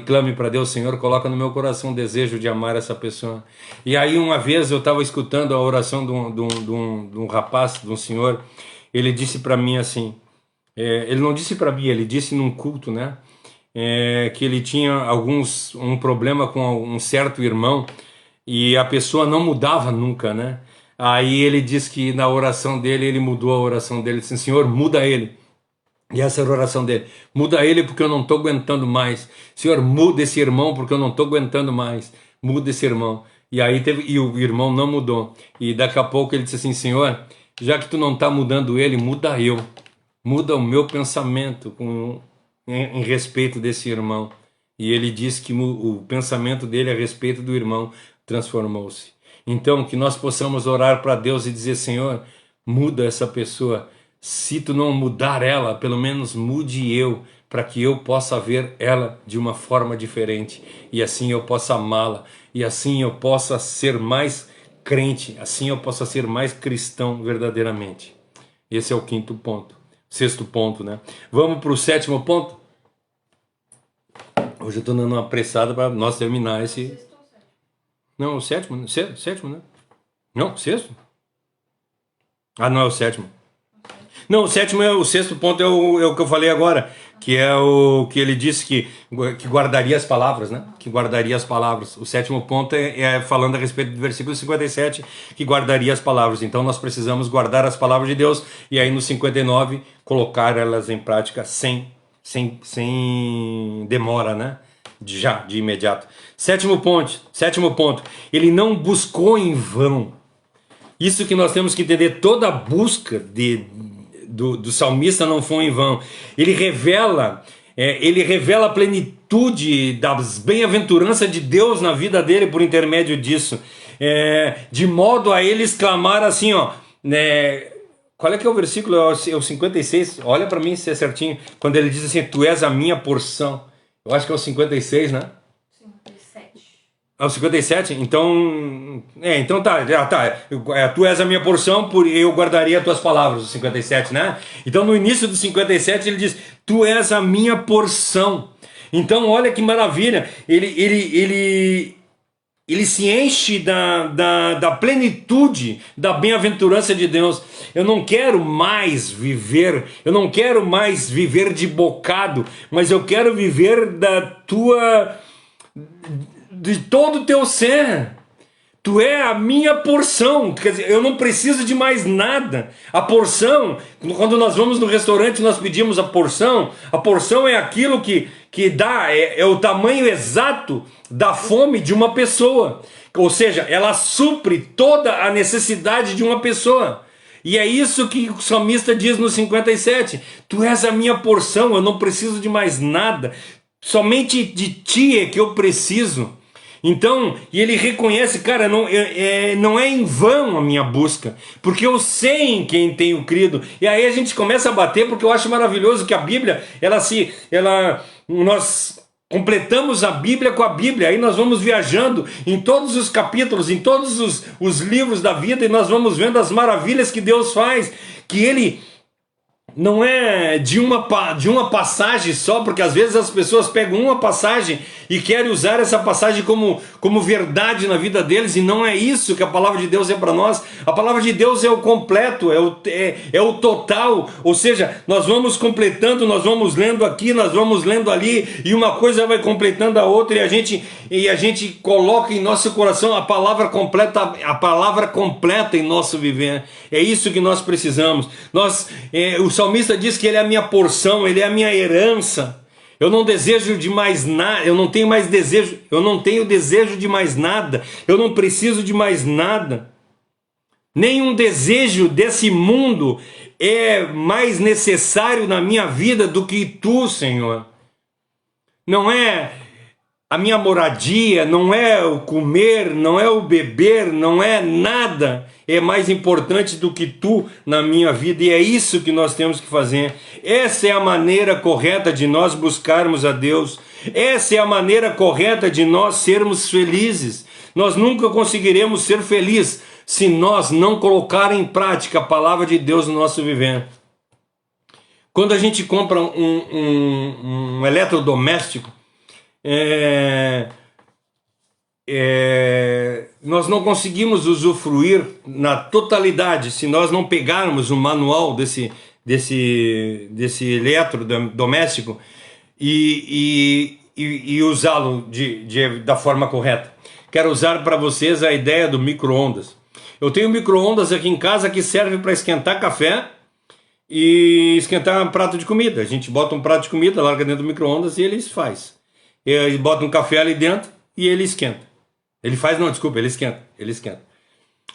clame para Deus, Senhor, coloca no meu coração o desejo de amar essa pessoa. E aí uma vez eu estava escutando a oração de um rapaz, de um senhor, ele disse para mim assim, ele não disse para mim, ele disse num culto, né? Que ele tinha um problema com um certo irmão e a pessoa não mudava nunca, né? Aí ele diz que na oração dele, ele mudou a oração dele, disse, Senhor, muda ele. E essa era a oração dele, muda ele porque eu não estou aguentando mais. Senhor, muda esse irmão porque eu não estou aguentando mais. Muda esse irmão. E aí e o irmão não mudou. E daqui a pouco ele disse assim, Senhor, já que tu não está mudando ele, muda eu. Muda o meu pensamento em respeito desse irmão. E ele disse que o pensamento dele a respeito do irmão transformou-se. Então, que nós possamos orar para Deus e dizer, Senhor, muda essa pessoa. Se tu não mudar ela, pelo menos mude eu, para que eu possa ver ela de uma forma diferente. E assim eu possa amá-la. E assim eu possa ser mais crente. Assim eu possa ser mais cristão verdadeiramente. Esse é o quinto ponto. Sexto ponto, né? Vamos para o sétimo ponto? Hoje eu estou dando uma apressada para nós terminar esse... Não, o sétimo, né? Não, sexto? Ah, não é o sétimo. Não, o sexto ponto é o que eu falei agora, que é o que ele disse que guardaria as palavras, né? Que guardaria as palavras. O sétimo ponto é falando a respeito do versículo 57, que guardaria as palavras. Então nós precisamos guardar as palavras de Deus e aí no 59 colocar elas em prática sem demora, né? de imediato. Sétimo ponto, ele não buscou em vão. Isso que nós temos que entender, toda a busca do salmista não foi em vão. Ele revela a plenitude das bem-aventuranças de Deus na vida dele por intermédio disso, de modo a ele exclamar assim, ó, qual é que é o versículo? É o 56, olha para mim se é certinho, quando ele diz assim, tu és a minha porção. Eu acho que é o 56, né? 57. É o 57? Então tá. Tu és a minha porção, eu guardaria as tuas palavras, o 57, né? Então no início do 57 ele diz, tu és a minha porção. Então olha que maravilha, ele se enche da plenitude da bem-aventurança de Deus. Eu não quero mais viver de bocado, mas eu quero viver de todo o teu ser. Tu é a minha porção, quer dizer, eu não preciso de mais nada. A porção, quando nós vamos no restaurante nós pedimos a porção é aquilo que dá, é o tamanho exato da fome de uma pessoa. Ou seja, ela supre toda a necessidade de uma pessoa. E é isso que o salmista diz no 57, tu és a minha porção, eu não preciso de mais nada, somente de ti é que eu preciso. Então, e ele reconhece, cara, não é em vão a minha busca, porque eu sei em quem tenho crido. E aí a gente começa a bater, porque eu acho maravilhoso que a Bíblia, nós completamos a Bíblia com a Bíblia, aí nós vamos viajando em todos os capítulos, em todos os livros da vida, e nós vamos vendo as maravilhas que Deus faz, que Ele não é de uma passagem só, porque às vezes as pessoas pegam uma passagem e querem usar essa passagem como verdade na vida deles, e não é isso que a palavra de Deus é para nós. A palavra de Deus é o completo, é o total, ou seja, nós vamos completando, nós vamos lendo aqui, nós vamos lendo ali, e uma coisa vai completando a outra, e a gente coloca em nosso coração a palavra completa em nosso viver. É isso que nós precisamos. O salmista diz que ele é a minha porção, ele é a minha herança. Eu não desejo de mais nada, eu não tenho desejo de mais nada, eu não preciso de mais nada. Nenhum desejo desse mundo é mais necessário na minha vida do que tu, Senhor. Não é a minha moradia, não é o comer, não é o beber, não é nada, é mais importante do que tu na minha vida, e é isso que nós temos que fazer. Essa é a maneira correta de nós buscarmos a Deus, essa é a maneira correta de nós sermos felizes. Nós nunca conseguiremos ser felizes se nós não colocar em prática a palavra de Deus no nosso viver. Quando a gente compra um eletrodoméstico, nós não conseguimos usufruir na totalidade se nós não pegarmos o manual desse eletrodoméstico e usá-lo da forma correta. Quero usar para vocês a ideia do micro-ondas. Eu tenho um micro-ondas aqui em casa que serve para esquentar café e esquentar um prato de comida. A gente bota um prato de comida, larga dentro do micro-ondas e ele faz. Ele bota um café ali dentro e ele esquenta. Ele esquenta.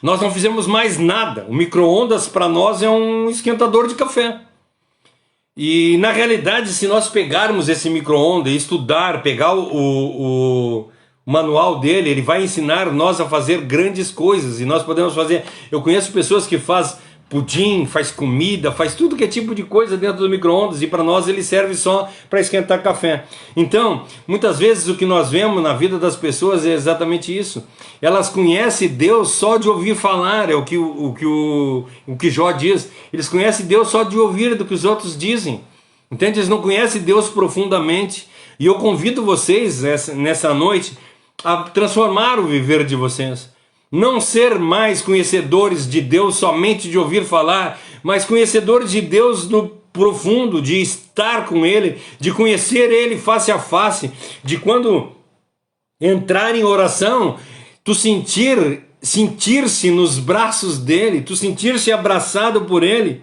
Nós não fizemos mais nada. O micro-ondas para nós é um esquentador de café. E na realidade, se nós pegarmos esse micro-ondas e estudar, pegar o manual dele, ele vai ensinar nós a fazer grandes coisas. E nós podemos fazer... Eu conheço pessoas que fazem pudim, faz comida, faz tudo que é tipo de coisa dentro do micro-ondas, e para nós ele serve só para esquentar café. Então, muitas vezes o que nós vemos na vida das pessoas é exatamente isso. Elas conhecem Deus só de ouvir falar, é o que Jó diz. Eles conhecem Deus só de ouvir do que os outros dizem. Entende? Eles não conhecem Deus profundamente. E eu convido vocês nessa noite a transformar o viver de vocês. Não ser mais conhecedores de Deus somente de ouvir falar, mas conhecedores de Deus no profundo, de estar com Ele, de conhecer Ele face a face, de quando entrar em oração, tu sentir-se nos braços dEle, tu sentir-se abraçado por Ele.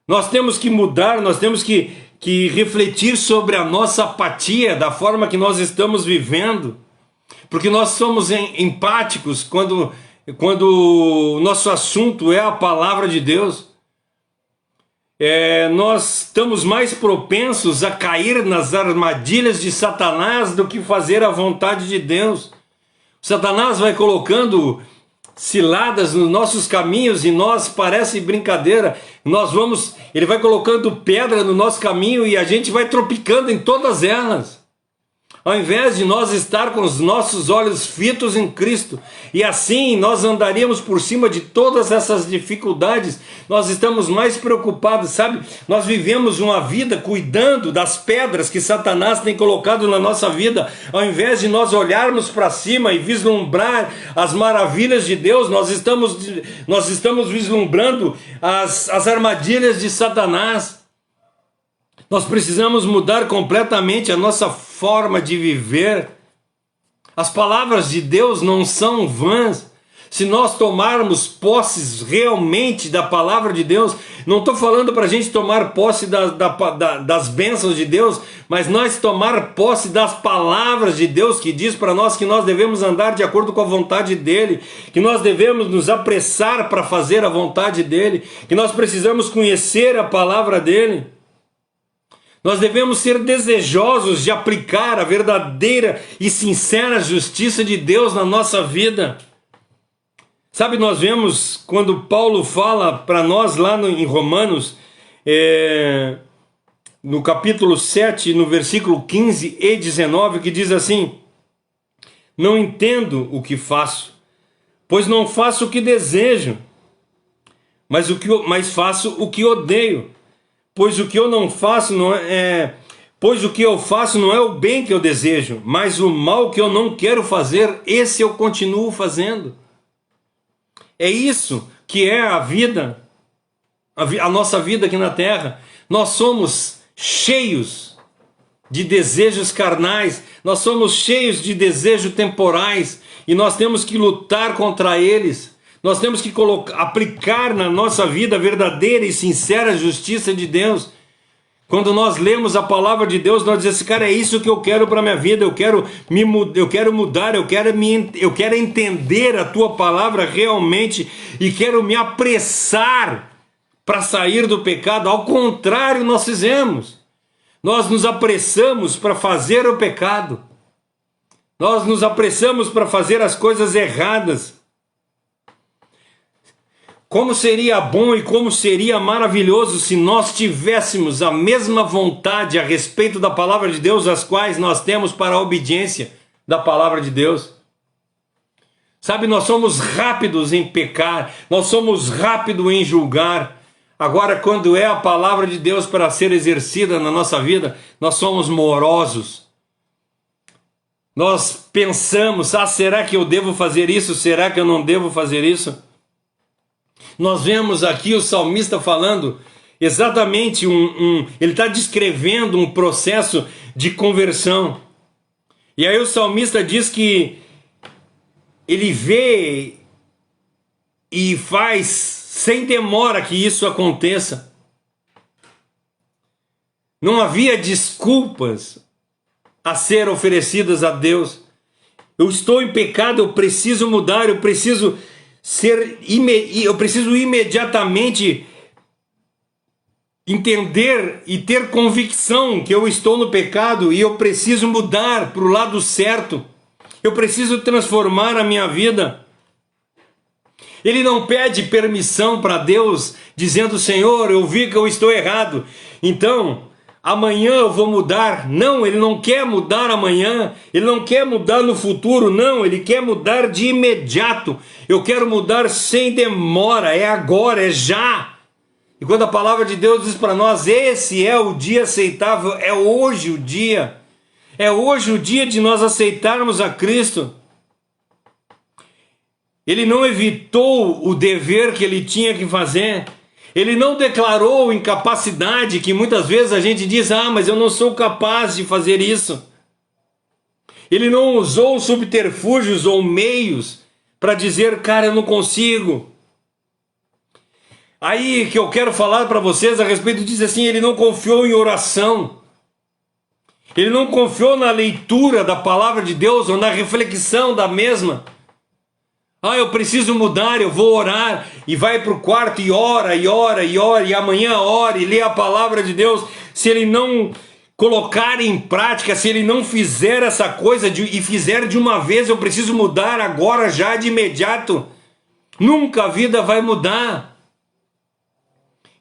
Nós temos que mudar, nós temos que que refletir sobre a nossa apatia, da forma que nós estamos vivendo, porque nós somos empáticos quando o nosso assunto é a palavra de Deus. Nós estamos mais propensos a cair nas armadilhas de Satanás do que fazer a vontade de Deus. Satanás vai colocando ciladas nos nossos caminhos e nós, parece brincadeira, ele vai colocando pedra no nosso caminho e a gente vai tropicando em todas elas. Ao invés de nós estar com os nossos olhos fitos em Cristo, e assim nós andaríamos por cima de todas essas dificuldades, nós estamos mais preocupados, sabe? Nós vivemos uma vida cuidando das pedras que Satanás tem colocado na nossa vida, ao invés de nós olharmos para cima e vislumbrar as maravilhas de Deus, nós estamos vislumbrando as armadilhas de Satanás. Nós precisamos mudar completamente a nossa forma de viver. As palavras de Deus não são vãs. Se nós tomarmos posses realmente da palavra de Deus, não estou falando para a gente tomar posse das bênçãos de Deus, mas nós tomar posse das palavras de Deus, que diz para nós que nós devemos andar de acordo com a vontade dEle, que nós devemos nos apressar para fazer a vontade dEle, que nós precisamos conhecer a palavra dEle. Nós devemos ser desejosos de aplicar a verdadeira e sincera justiça de Deus na nossa vida. Sabe, nós vemos quando Paulo fala para nós lá em Romanos, no capítulo 7, no versículo 15 e 19, que diz assim: não entendo o que faço, pois não faço o que desejo, mas faço o que odeio. Pois o que eu faço não é o bem que eu desejo, mas o mal que eu não quero fazer, esse eu continuo fazendo. É isso que é a vida, a nossa vida aqui na terra. Nós somos cheios de desejos carnais, nós somos cheios de desejos temporais, e nós temos que lutar contra eles. Nós temos que aplicar na nossa vida a verdadeira e sincera justiça de Deus. Quando nós lemos a palavra de Deus, nós dizemos assim: cara, é isso que eu quero para a minha vida, eu quero mudar, eu quero entender a tua palavra realmente e quero me apressar para sair do pecado. Ao contrário, nós fizemos. Nós nos apressamos para fazer o pecado. Nós nos apressamos para fazer as coisas erradas. Como seria bom e como seria maravilhoso se nós tivéssemos a mesma vontade a respeito da palavra de Deus, as quais nós temos para a obediência da palavra de Deus. Sabe, nós somos rápidos em pecar, nós somos rápidos em julgar. Agora, quando é a palavra de Deus para ser exercida na nossa vida, nós somos morosos. Nós pensamos: será que eu devo fazer isso? Será que eu não devo fazer isso? Nós vemos aqui o salmista falando exatamente ele está descrevendo um processo de conversão. E aí o salmista diz que ele vê e faz sem demora que isso aconteça. Não havia desculpas a ser oferecidas a Deus. Eu estou em pecado, eu preciso mudar, eu preciso imediatamente entender e ter convicção que eu estou no pecado e eu preciso mudar para o lado certo. Eu preciso transformar a minha vida. Ele não pede permissão para Deus, dizendo: Senhor, eu vi que eu estou errado, então amanhã eu vou mudar. Não, ele não quer mudar amanhã, ele não quer mudar no futuro, não, ele quer mudar de imediato. Eu quero mudar sem demora, é agora, é já. E quando a palavra de Deus diz para nós: esse é o dia aceitável, é hoje o dia. É hoje o dia de nós aceitarmos a Cristo. Ele não evitou o dever que ele tinha que fazer. Ele não declarou incapacidade, que muitas vezes a gente diz: mas eu não sou capaz de fazer isso. Ele não usou subterfúgios ou meios para dizer: cara, eu não consigo. Aí que eu quero falar para vocês a respeito disso assim, ele não confiou em oração. Ele não confiou na leitura da palavra de Deus ou na reflexão da mesma. Ah, eu preciso mudar, eu vou orar. E vai para o quarto e ora, e ora, e ora, e amanhã ora, e lê a palavra de Deus. Se ele não colocar em prática, se ele não fizer essa coisa e fizer de uma vez, eu preciso mudar agora, já de imediato, nunca a vida vai mudar.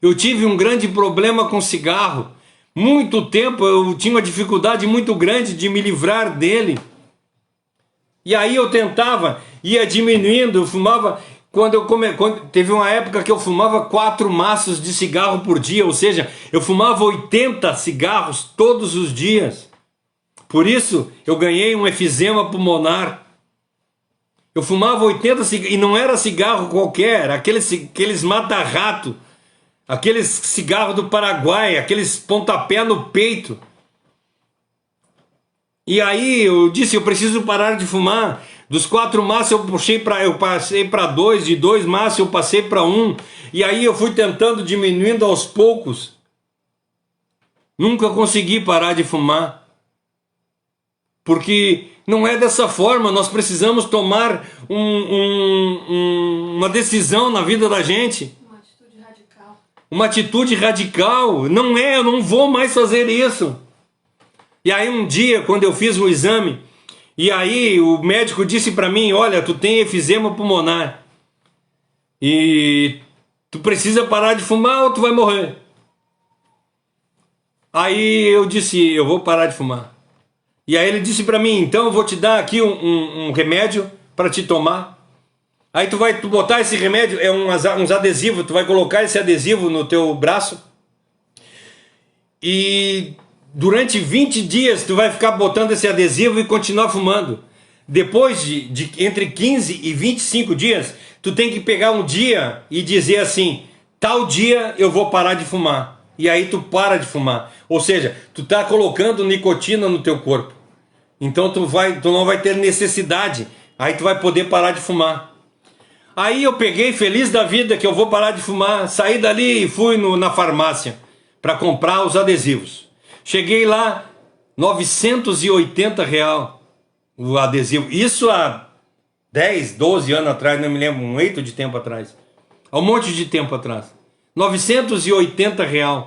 Eu tive um grande problema com cigarro. Muito tempo eu tinha uma dificuldade muito grande de me livrar dele. E aí eu tentava, ia diminuindo, eu fumava. Quando teve uma época que eu fumava 4 maços de cigarro por dia, ou seja, eu fumava 80 cigarros todos os dias. Por isso eu ganhei um efizema pulmonar. Eu fumava 80 cigarros, e não era cigarro qualquer, aqueles mata-rato, aqueles cigarros do Paraguai, aqueles pontapé no peito. E aí eu disse, eu preciso parar de fumar. Dos 4 maços eu passei para 2, de 2 maços eu passei para 1. E aí eu fui tentando, diminuindo aos poucos. Nunca consegui parar de fumar. Porque não é dessa forma, nós precisamos tomar uma decisão na vida da gente. Uma atitude radical. Uma atitude radical. Não é, eu não vou mais fazer isso. E aí um dia, quando eu fiz o exame, e aí o médico disse para mim, olha, tu tem efizema pulmonar. E tu precisa parar de fumar ou tu vai morrer. Aí eu disse, eu vou parar de fumar. E aí ele disse para mim, então eu vou te dar aqui um remédio para te tomar. Aí tu botar esse remédio, é uns adesivos, tu vai colocar esse adesivo no teu braço. E durante 20 dias tu vai ficar botando esse adesivo e continuar fumando. Depois de entre 15 e 25 dias, tu tem que pegar um dia e dizer assim, tal dia eu vou parar de fumar. E aí tu para de fumar. Ou seja, tu tá colocando nicotina no teu corpo. Então tu não vai ter necessidade. Aí tu vai poder parar de fumar. Aí eu peguei, feliz da vida, que eu vou parar de fumar. Saí dali e fui na farmácia para comprar os adesivos. Cheguei lá, R$980 o adesivo. Isso há 10, 12 anos atrás, não me lembro, um eito de tempo atrás. Há um monte de tempo atrás. R$980.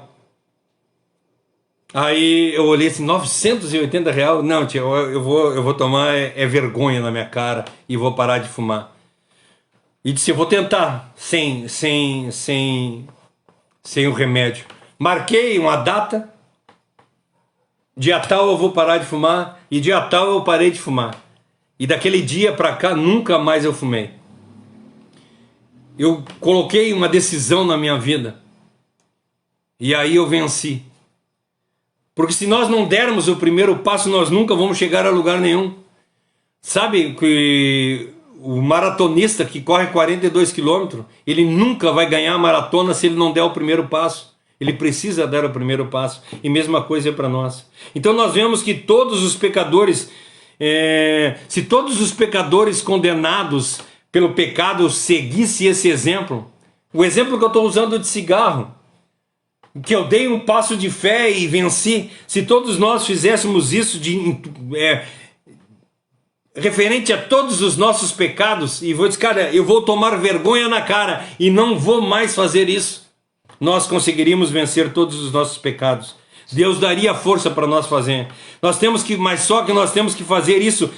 Aí eu olhei assim, R$980? Não, tia, eu vou tomar vergonha na minha cara e vou parar de fumar. E disse, eu vou tentar sem o remédio. Marquei uma data. Dia tal eu vou parar de fumar, e dia tal eu parei de fumar. E daquele dia para cá nunca mais eu fumei. Eu coloquei uma decisão na minha vida. E aí eu venci. Porque se nós não dermos o primeiro passo, nós nunca vamos chegar a lugar nenhum. Sabe que o maratonista que corre 42 quilômetros, ele nunca vai ganhar a maratona se ele não der o primeiro passo. Ele precisa dar o primeiro passo. E mesma coisa é para nós. Então nós vemos que todos os pecadores, se todos os pecadores condenados pelo pecado seguissem esse exemplo, o exemplo que eu estou usando de cigarro, que eu dei um passo de fé e venci, se todos nós fizéssemos isso referente a todos os nossos pecados, e vou dizer, cara, eu vou tomar vergonha na cara e não vou mais fazer isso, nós conseguiríamos vencer todos os nossos pecados. Deus daria força para nós fazer. Mas só que nós temos que fazer isso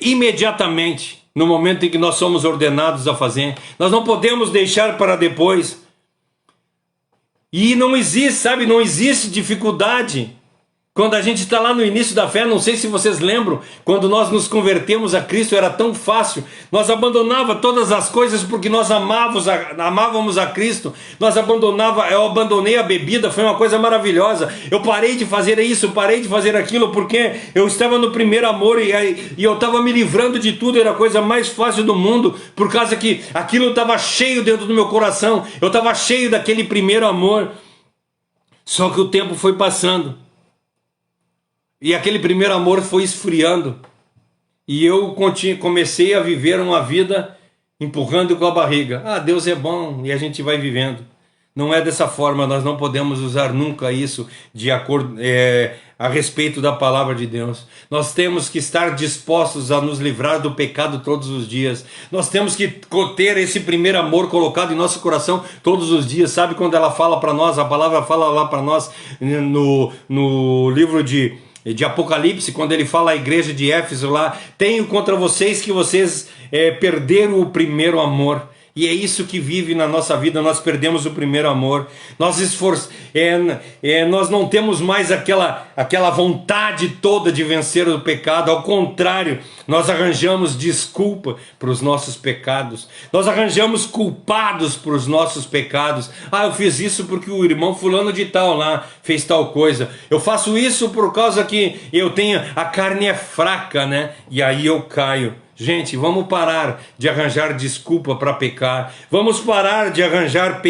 imediatamente, no momento em que nós somos ordenados a fazer. Nós não podemos deixar para depois. E não existe, sabe, não existe dificuldade. Quando a gente está lá no início da fé, não sei se vocês lembram, quando nós nos convertemos a Cristo, era tão fácil. Nós abandonávamos todas as coisas porque nós amávamos a Cristo. Eu abandonei a bebida, foi uma coisa maravilhosa. Eu parei de fazer isso, parei de fazer aquilo, porque eu estava no primeiro amor e eu estava me livrando de tudo, era a coisa mais fácil do mundo, por causa que aquilo estava cheio dentro do meu coração, eu estava cheio daquele primeiro amor. Só que o tempo foi passando. E aquele primeiro amor foi esfriando. E eu comecei a viver uma vida empurrando com a barriga. Ah, Deus é bom, e a gente vai vivendo. Não é dessa forma, nós não podemos usar nunca isso de acordo a respeito da palavra de Deus. Nós temos que estar dispostos a nos livrar do pecado todos os dias. Nós temos que ter esse primeiro amor colocado em nosso coração todos os dias. Sabe quando ela fala para nós, a palavra fala lá para nós no livro de Apocalipse, quando ele fala à igreja de Éfeso lá: tenho contra vocês que vocês perderam o primeiro amor. E é isso que vive na nossa vida, nós perdemos o primeiro amor, nós não temos mais aquela vontade toda de vencer o pecado, ao contrário, nós arranjamos desculpa para os nossos pecados, nós arranjamos culpados para os nossos pecados. Eu fiz isso porque o irmão fulano de tal lá fez tal coisa, eu faço isso por causa que a carne é fraca, né? E aí eu caio. Gente, vamos parar de arranjar desculpa para pecar, vamos parar de arranjar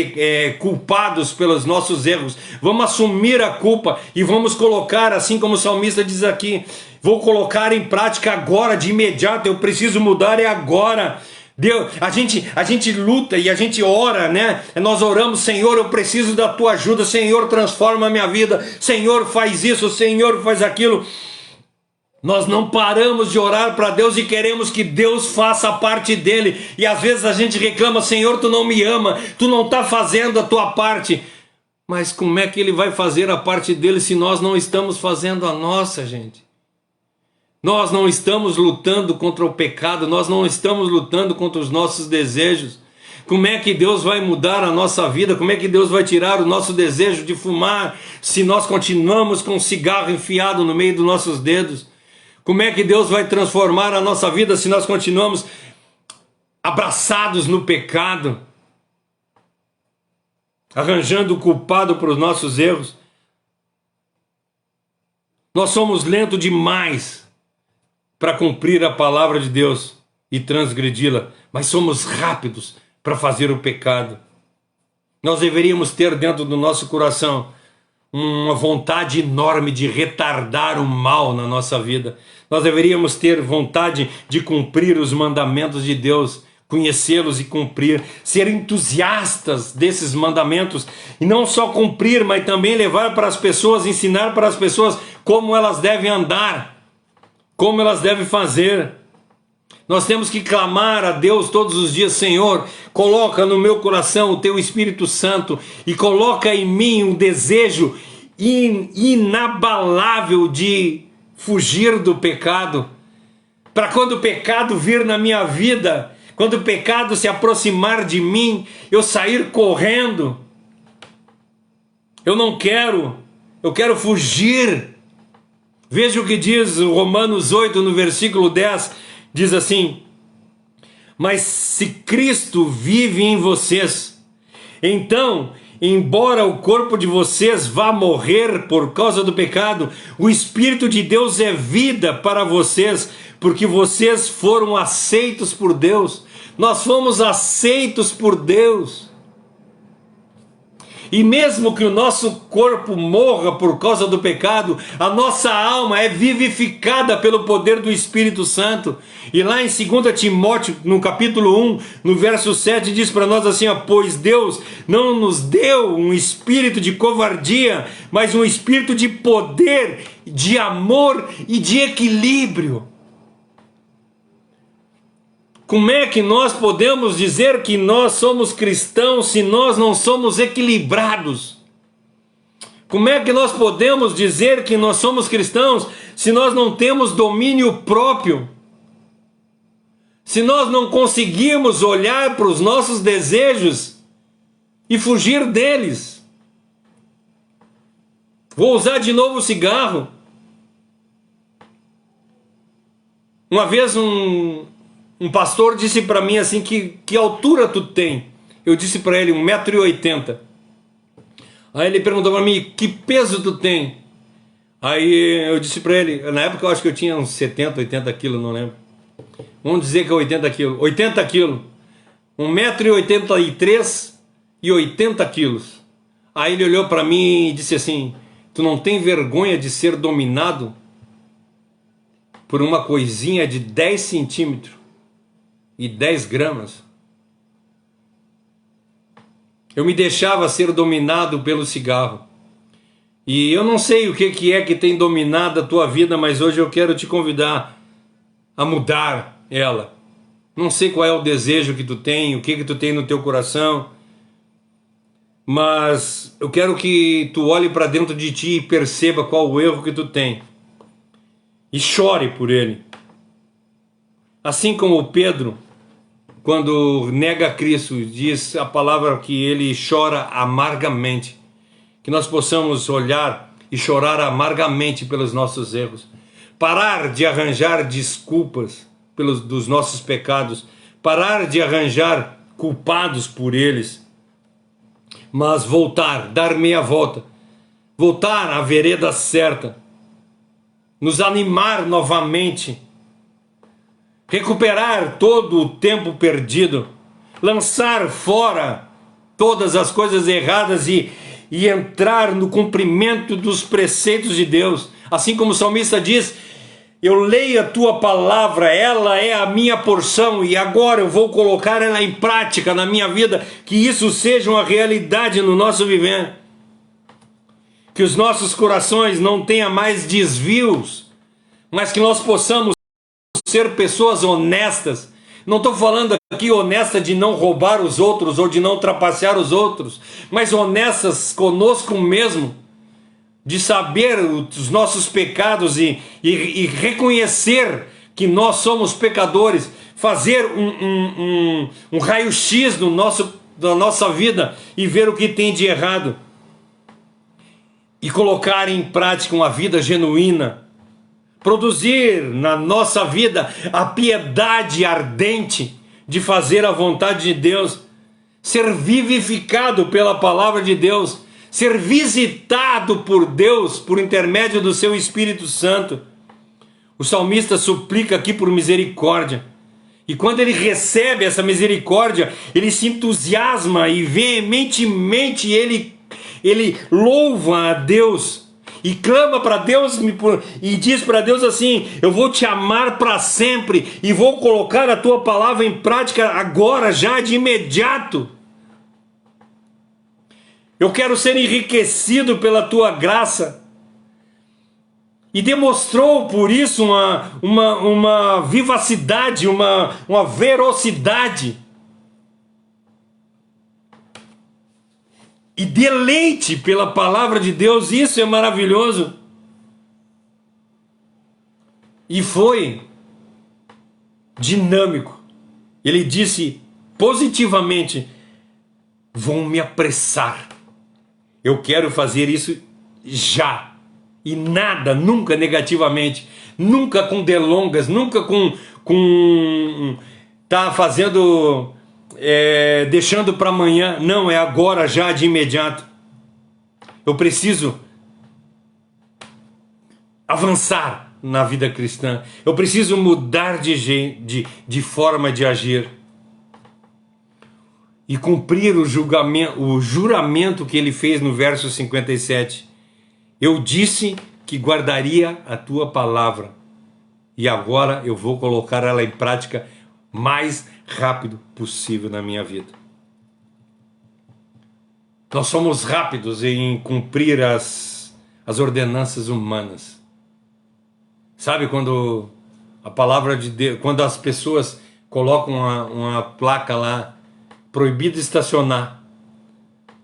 culpados pelos nossos erros, vamos assumir a culpa e vamos colocar, assim como o salmista diz aqui, vou colocar em prática agora, de imediato, eu preciso mudar, é agora. Deus, a gente luta e a gente ora, né? Nós oramos: Senhor, eu preciso da tua ajuda, Senhor, transforma a minha vida, Senhor, faz isso, Senhor, faz aquilo. Nós não paramos de orar para Deus e queremos que Deus faça a parte dele. E às vezes a gente reclama: Senhor, tu não me ama, tu não está fazendo a tua parte. Mas como é que ele vai fazer a parte dele se nós não estamos fazendo a nossa, gente? Nós não estamos lutando contra o pecado, nós não estamos lutando contra os nossos desejos. Como é que Deus vai mudar a nossa vida? Como é que Deus vai tirar o nosso desejo de fumar se nós continuamos com um cigarro enfiado no meio dos nossos dedos? Como é que Deus vai transformar a nossa vida se nós continuamos abraçados no pecado, arranjando o culpado para os nossos erros? Nós somos lentos demais para cumprir a palavra de Deus e transgredi-la, mas somos rápidos para fazer o pecado. Nós deveríamos ter dentro do nosso coração uma vontade enorme de retardar o mal na nossa vida. Nós deveríamos ter vontade de cumprir os mandamentos de Deus, conhecê-los e cumprir, ser entusiastas desses mandamentos, e não só cumprir, mas também levar para as pessoas, ensinar para as pessoas como elas devem andar, como elas devem fazer. Nós temos que clamar a Deus todos os dias: Senhor, coloca no meu coração o teu Espírito Santo e coloca em mim um desejo inabalável de fugir do pecado, para quando o pecado vir na minha vida, quando o pecado se aproximar de mim, eu sair correndo. Eu quero fugir. Veja o que diz Romanos 8 no versículo 10, diz assim: mas se Cristo vive em vocês, então, embora o corpo de vocês vá morrer por causa do pecado, o Espírito de Deus é vida para vocês, porque vocês foram aceitos por Deus. Nós fomos aceitos por Deus. E mesmo que o nosso corpo morra por causa do pecado, a nossa alma é vivificada pelo poder do Espírito Santo. E lá em 2 Timóteo, no capítulo 1, no verso 7, diz para nós assim: pois Deus não nos deu um espírito de covardia, mas um espírito de poder, de amor e de equilíbrio. Como é que nós podemos dizer que nós somos cristãos se nós não somos equilibrados? Como é que nós podemos dizer que nós somos cristãos se nós não temos domínio próprio? Se nós não conseguimos olhar para os nossos desejos e fugir deles? Vou usar de novo o cigarro. Uma vez um pastor disse para mim assim: que altura tu tem? Eu disse para ele 1,80 m. Aí ele perguntou para mim: que peso tu tem? Aí eu disse para ele, na época eu acho que eu tinha uns 70, 80 quilos, não lembro. Vamos dizer que é 80 quilos. 80 quilos. 1,83 m e 80 quilos. Aí ele olhou para mim e disse assim: tu não tem vergonha de ser dominado por uma coisinha de 10 centímetros e 10 gramas? Eu me deixava ser dominado pelo cigarro. E eu não sei o que é que tem dominado a tua vida, mas hoje eu quero te convidar a mudar ela. Não sei qual é o desejo que tu tem, o que tu tem no teu coração, mas eu quero que tu olhe para dentro de ti e perceba qual o erro que tu tem. E chore por ele. Assim como o Pedro, quando nega Cristo, diz a palavra que ele chora amargamente. Que nós possamos olhar e chorar amargamente pelos nossos erros. Parar de arranjar desculpas dos nossos pecados. Parar de arranjar culpados por eles. Mas voltar, dar meia volta. Voltar à vereda certa. Nos animar novamente. Recuperar todo o tempo perdido. Lançar fora todas as coisas erradas e entrar no cumprimento dos preceitos de Deus. Assim como o salmista diz, eu leio a tua palavra, ela é a minha porção e agora eu vou colocar ela em prática na minha vida, que isso seja uma realidade no nosso viver. Que os nossos corações não tenham mais desvios, mas que nós possamos ser pessoas honestas. Não estou falando aqui honesta de não roubar os outros ou de não trapacear os outros, mas honestas conosco mesmo, de saber os nossos pecados e reconhecer que nós somos pecadores, fazer um raio-x da nossa vida e ver o que tem de errado e colocar em prática uma vida genuína. Produzir na nossa vida a piedade ardente de fazer a vontade de Deus, ser vivificado pela palavra de Deus, ser visitado por Deus por intermédio do seu Espírito Santo. O salmista suplica aqui por misericórdia. E quando ele recebe essa misericórdia, ele se entusiasma e veementemente ele louva a Deus. E clama para Deus e diz para Deus assim, eu vou te amar para sempre e vou colocar a tua palavra em prática agora, já de imediato. Eu quero ser enriquecido pela tua graça. E demonstrou por isso uma vivacidade, uma velocidade. E deleite pela palavra de Deus, isso é maravilhoso. E foi dinâmico. Ele disse positivamente, vou me apressar. Eu quero fazer isso já. E nada, nunca negativamente, nunca com delongas, nunca tá fazendo... deixando para amanhã. Não, é agora, já, de imediato. Eu preciso avançar na vida cristã. Eu preciso mudar de forma de agir e cumprir o juramento que ele fez no verso 57. Eu disse que guardaria a tua palavra e agora eu vou colocar ela em prática mais rápido possível na minha vida. Nós somos rápidos em cumprir as ordenanças humanas. Sabe quando a palavra de Deus, quando as pessoas colocam uma placa lá, proibido estacionar,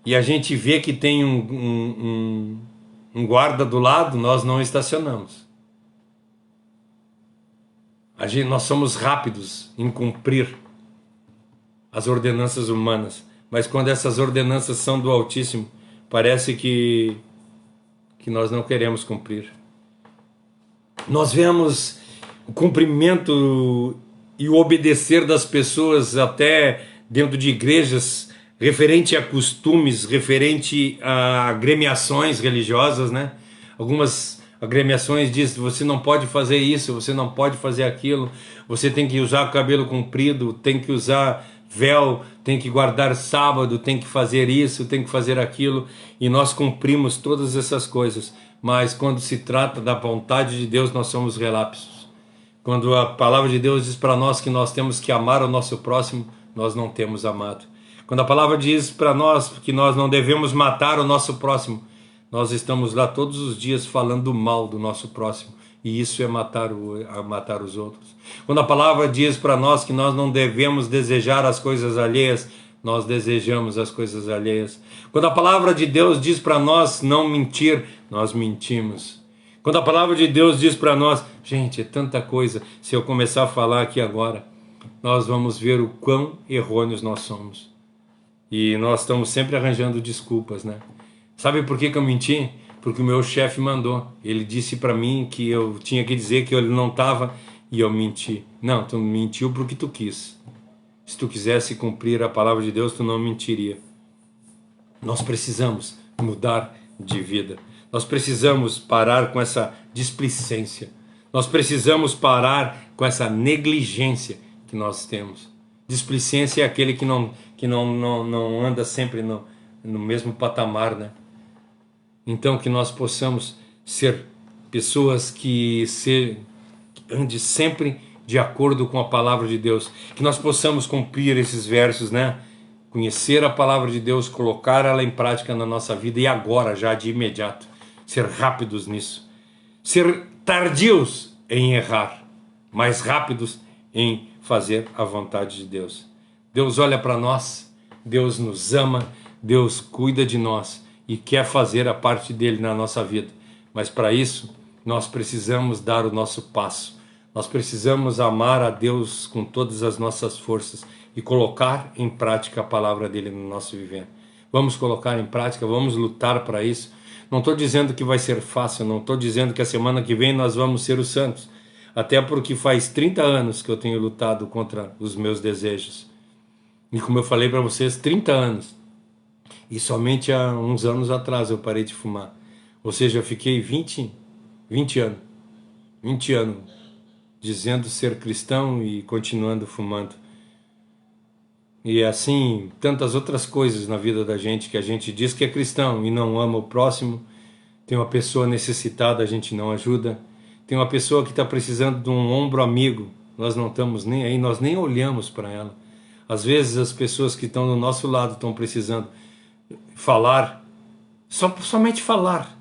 e a gente vê que tem um guarda do lado, nós não estacionamos. Nós somos rápidos em cumprir as ordenanças humanas, mas quando essas ordenanças são do Altíssimo, parece que nós não queremos cumprir. Nós vemos o cumprimento e o obedecer das pessoas até dentro de igrejas, referente a costumes, referente a agremiações religiosas, né? Algumas agremiações dizem, você não pode fazer isso, você não pode fazer aquilo, você tem que usar o cabelo comprido, tem que usar véu, tem que guardar sábado, tem que fazer isso, tem que fazer aquilo, e nós cumprimos todas essas coisas, mas quando se trata da vontade de Deus, nós somos relapsos. Quando a palavra de Deus diz para nós que nós temos que amar o nosso próximo, nós não temos amado. Quando a palavra diz para nós que nós não devemos matar o nosso próximo, nós estamos lá todos os dias falando mal do nosso próximo. E isso é matar os outros. Quando a palavra diz para nós que nós não devemos desejar as coisas alheias, nós desejamos as coisas alheias. Quando a palavra de Deus diz para nós não mentir, nós mentimos. Quando a palavra de Deus diz para nós, gente, é tanta coisa, se eu começar a falar aqui agora, nós vamos ver o quão errôneos nós somos. E nós estamos sempre arranjando desculpas, né? Sabe por que eu menti? Porque o meu chefe mandou. Ele disse para mim que eu tinha que dizer que ele não estava e eu menti. Não, tu mentiu porque tu quis. Se tu quisesse cumprir a palavra de Deus, tu não mentiria. Nós precisamos mudar de vida. Nós precisamos parar com essa displicência. Nós precisamos parar com essa negligência que nós temos. Displicência é aquele que não anda sempre no mesmo patamar, né? Então que nós possamos ser pessoas que ande sempre de acordo com a palavra de Deus. Que nós possamos cumprir esses versos, né? Conhecer a palavra de Deus, colocar ela em prática na nossa vida e agora, já de imediato. Ser rápidos nisso. Ser tardios em errar, mas rápidos em fazer a vontade de Deus. Deus olha para nós, Deus nos ama, Deus cuida de nós e quer fazer a parte dele na nossa vida. Mas para isso, nós precisamos dar o nosso passo. Nós precisamos amar a Deus com todas as nossas forças e colocar em prática a palavra dele no nosso viver. Vamos colocar em prática, vamos lutar para isso. Não estou dizendo que vai ser fácil, não estou dizendo que a semana que vem nós vamos ser os santos. Até porque faz 30 anos que eu tenho lutado contra os meus desejos. E como eu falei para vocês, 30 anos. E somente há uns anos atrás eu parei de fumar. Ou seja, eu fiquei 20 anos dizendo ser cristão e continuando fumando. E assim, tantas outras coisas na vida da gente que a gente diz que é cristão e não ama o próximo. Tem uma pessoa necessitada, a gente não ajuda. Tem uma pessoa que está precisando de um ombro amigo, nós não estamos nem aí, nós nem olhamos para ela. Às vezes as pessoas que estão do nosso lado estão precisando falar, somente falar.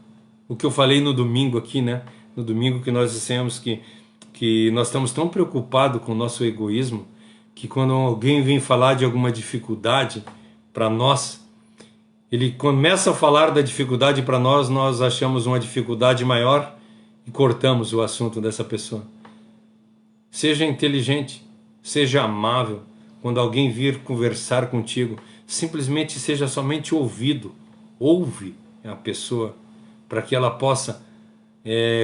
O que eu falei no domingo aqui, né? No domingo que nós dissemos que nós estamos tão preocupados com o nosso egoísmo, que quando alguém vem falar de alguma dificuldade para nós, ele começa a falar da dificuldade para nós, nós achamos uma dificuldade maior e cortamos o assunto dessa pessoa. Seja inteligente, seja amável. Quando alguém vir conversar contigo, simplesmente seja somente ouvido. Ouve a pessoa para que ela possa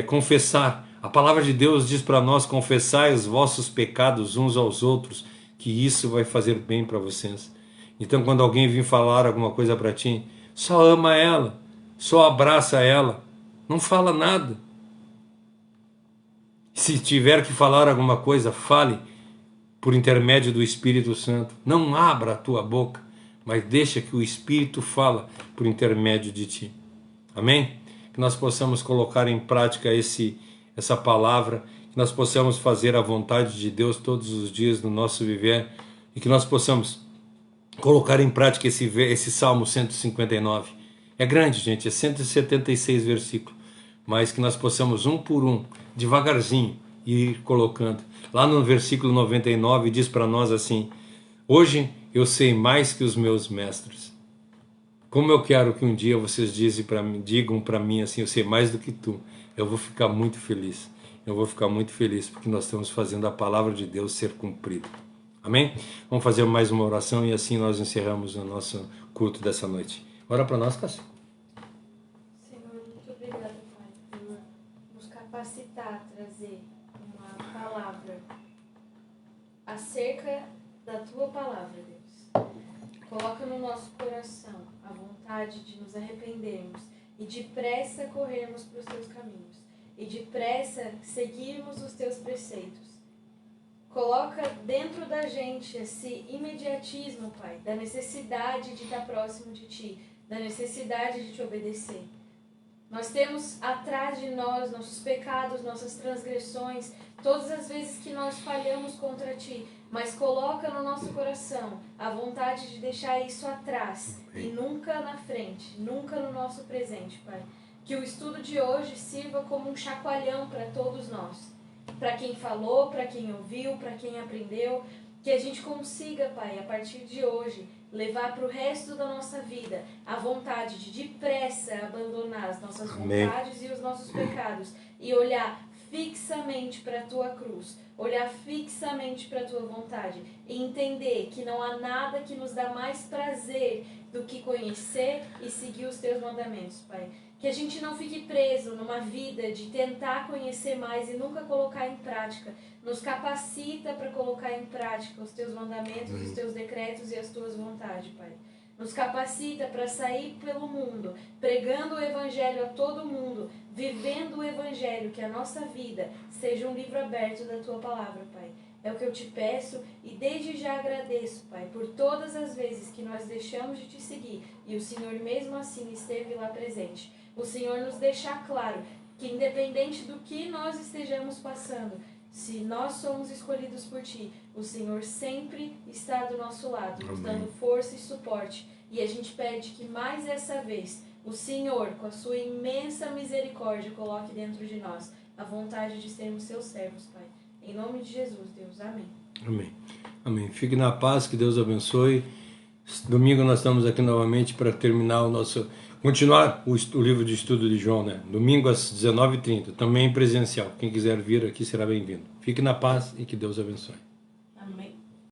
confessar. A palavra de Deus diz para nós: confessai os vossos pecados uns aos outros, que isso vai fazer bem para vocês. Então quando alguém vir falar alguma coisa para ti, só ama ela, só abraça ela, não fala nada. Se tiver que falar alguma coisa, fale por intermédio do Espírito Santo. Não abra a tua boca, mas deixa que o Espírito fala por intermédio de ti. Amém? Que nós possamos colocar em prática essa palavra, que nós possamos fazer a vontade de Deus todos os dias no nosso viver e que nós possamos colocar em prática esse Salmo 159. É grande, gente, é 176 versículos, mas que nós possamos um por um, devagarzinho, ir colocando. Lá no versículo 99 diz para nós assim: hoje eu sei mais que os meus mestres. Como eu quero que um dia vocês digam para mim assim: eu sei mais do que tu. Eu vou ficar muito feliz. Eu vou ficar muito feliz porque nós estamos fazendo a palavra de Deus ser cumprida. Amém? Vamos fazer mais uma oração e assim nós encerramos o nosso culto dessa noite. Ora para nós, Cássio. Senhor, muito obrigada, Pai, por nos capacitar a trazer uma palavra acerca da Tua palavra, Deus. Coloca no nosso coração a vontade de nos arrependermos e depressa corrermos para os Teus caminhos e depressa seguirmos os Teus preceitos. Coloca dentro da gente esse imediatismo, Pai, da necessidade de estar próximo de Ti, da necessidade de Te obedecer. Nós temos atrás de nós nossos pecados, nossas transgressões, todas as vezes que nós falhamos contra Ti, mas coloca no nosso coração a vontade de deixar isso atrás e nunca na frente, nunca no nosso presente, Pai. Que o estudo de hoje sirva como um chacoalhão para todos nós, para quem falou, para quem ouviu, para quem aprendeu, que a gente consiga, Pai, a partir de hoje, levar para o resto da nossa vida a vontade de depressa abandonar as nossas vontades e os nossos pecados e olhar fixamente para a Tua cruz, olhar fixamente para a Tua vontade e entender que não há nada que nos dá mais prazer do que conhecer e seguir os Teus mandamentos, Pai. Que a gente não fique preso numa vida de tentar conhecer mais e nunca colocar em prática. Nos capacita para colocar em prática os Teus mandamentos, os Teus decretos e as Tuas vontades, Pai. Nos capacita para sair pelo mundo, pregando o Evangelho a todo mundo, vivendo o Evangelho, que a nossa vida seja um livro aberto da Tua palavra, Pai. É o que eu te peço e desde já agradeço, Pai, por todas as vezes que nós deixamos de Te seguir e o Senhor mesmo assim esteve lá presente. O Senhor nos deixar claro que independente do que nós estejamos passando, se nós somos escolhidos por Ti, o Senhor sempre está do nosso lado, nos dando força e suporte. E a gente pede que mais essa vez o Senhor, com a sua imensa misericórdia, coloque dentro de nós a vontade de sermos Seus servos, Pai. Em nome de Jesus, Deus. Amém. Amém. Amém. Fique na paz, que Deus abençoe. Domingo nós estamos aqui novamente para terminar continuar o livro de estudo de João, né? Domingo às 19h30, também presencial. Quem quiser vir aqui será bem-vindo. Fique na paz e que Deus abençoe.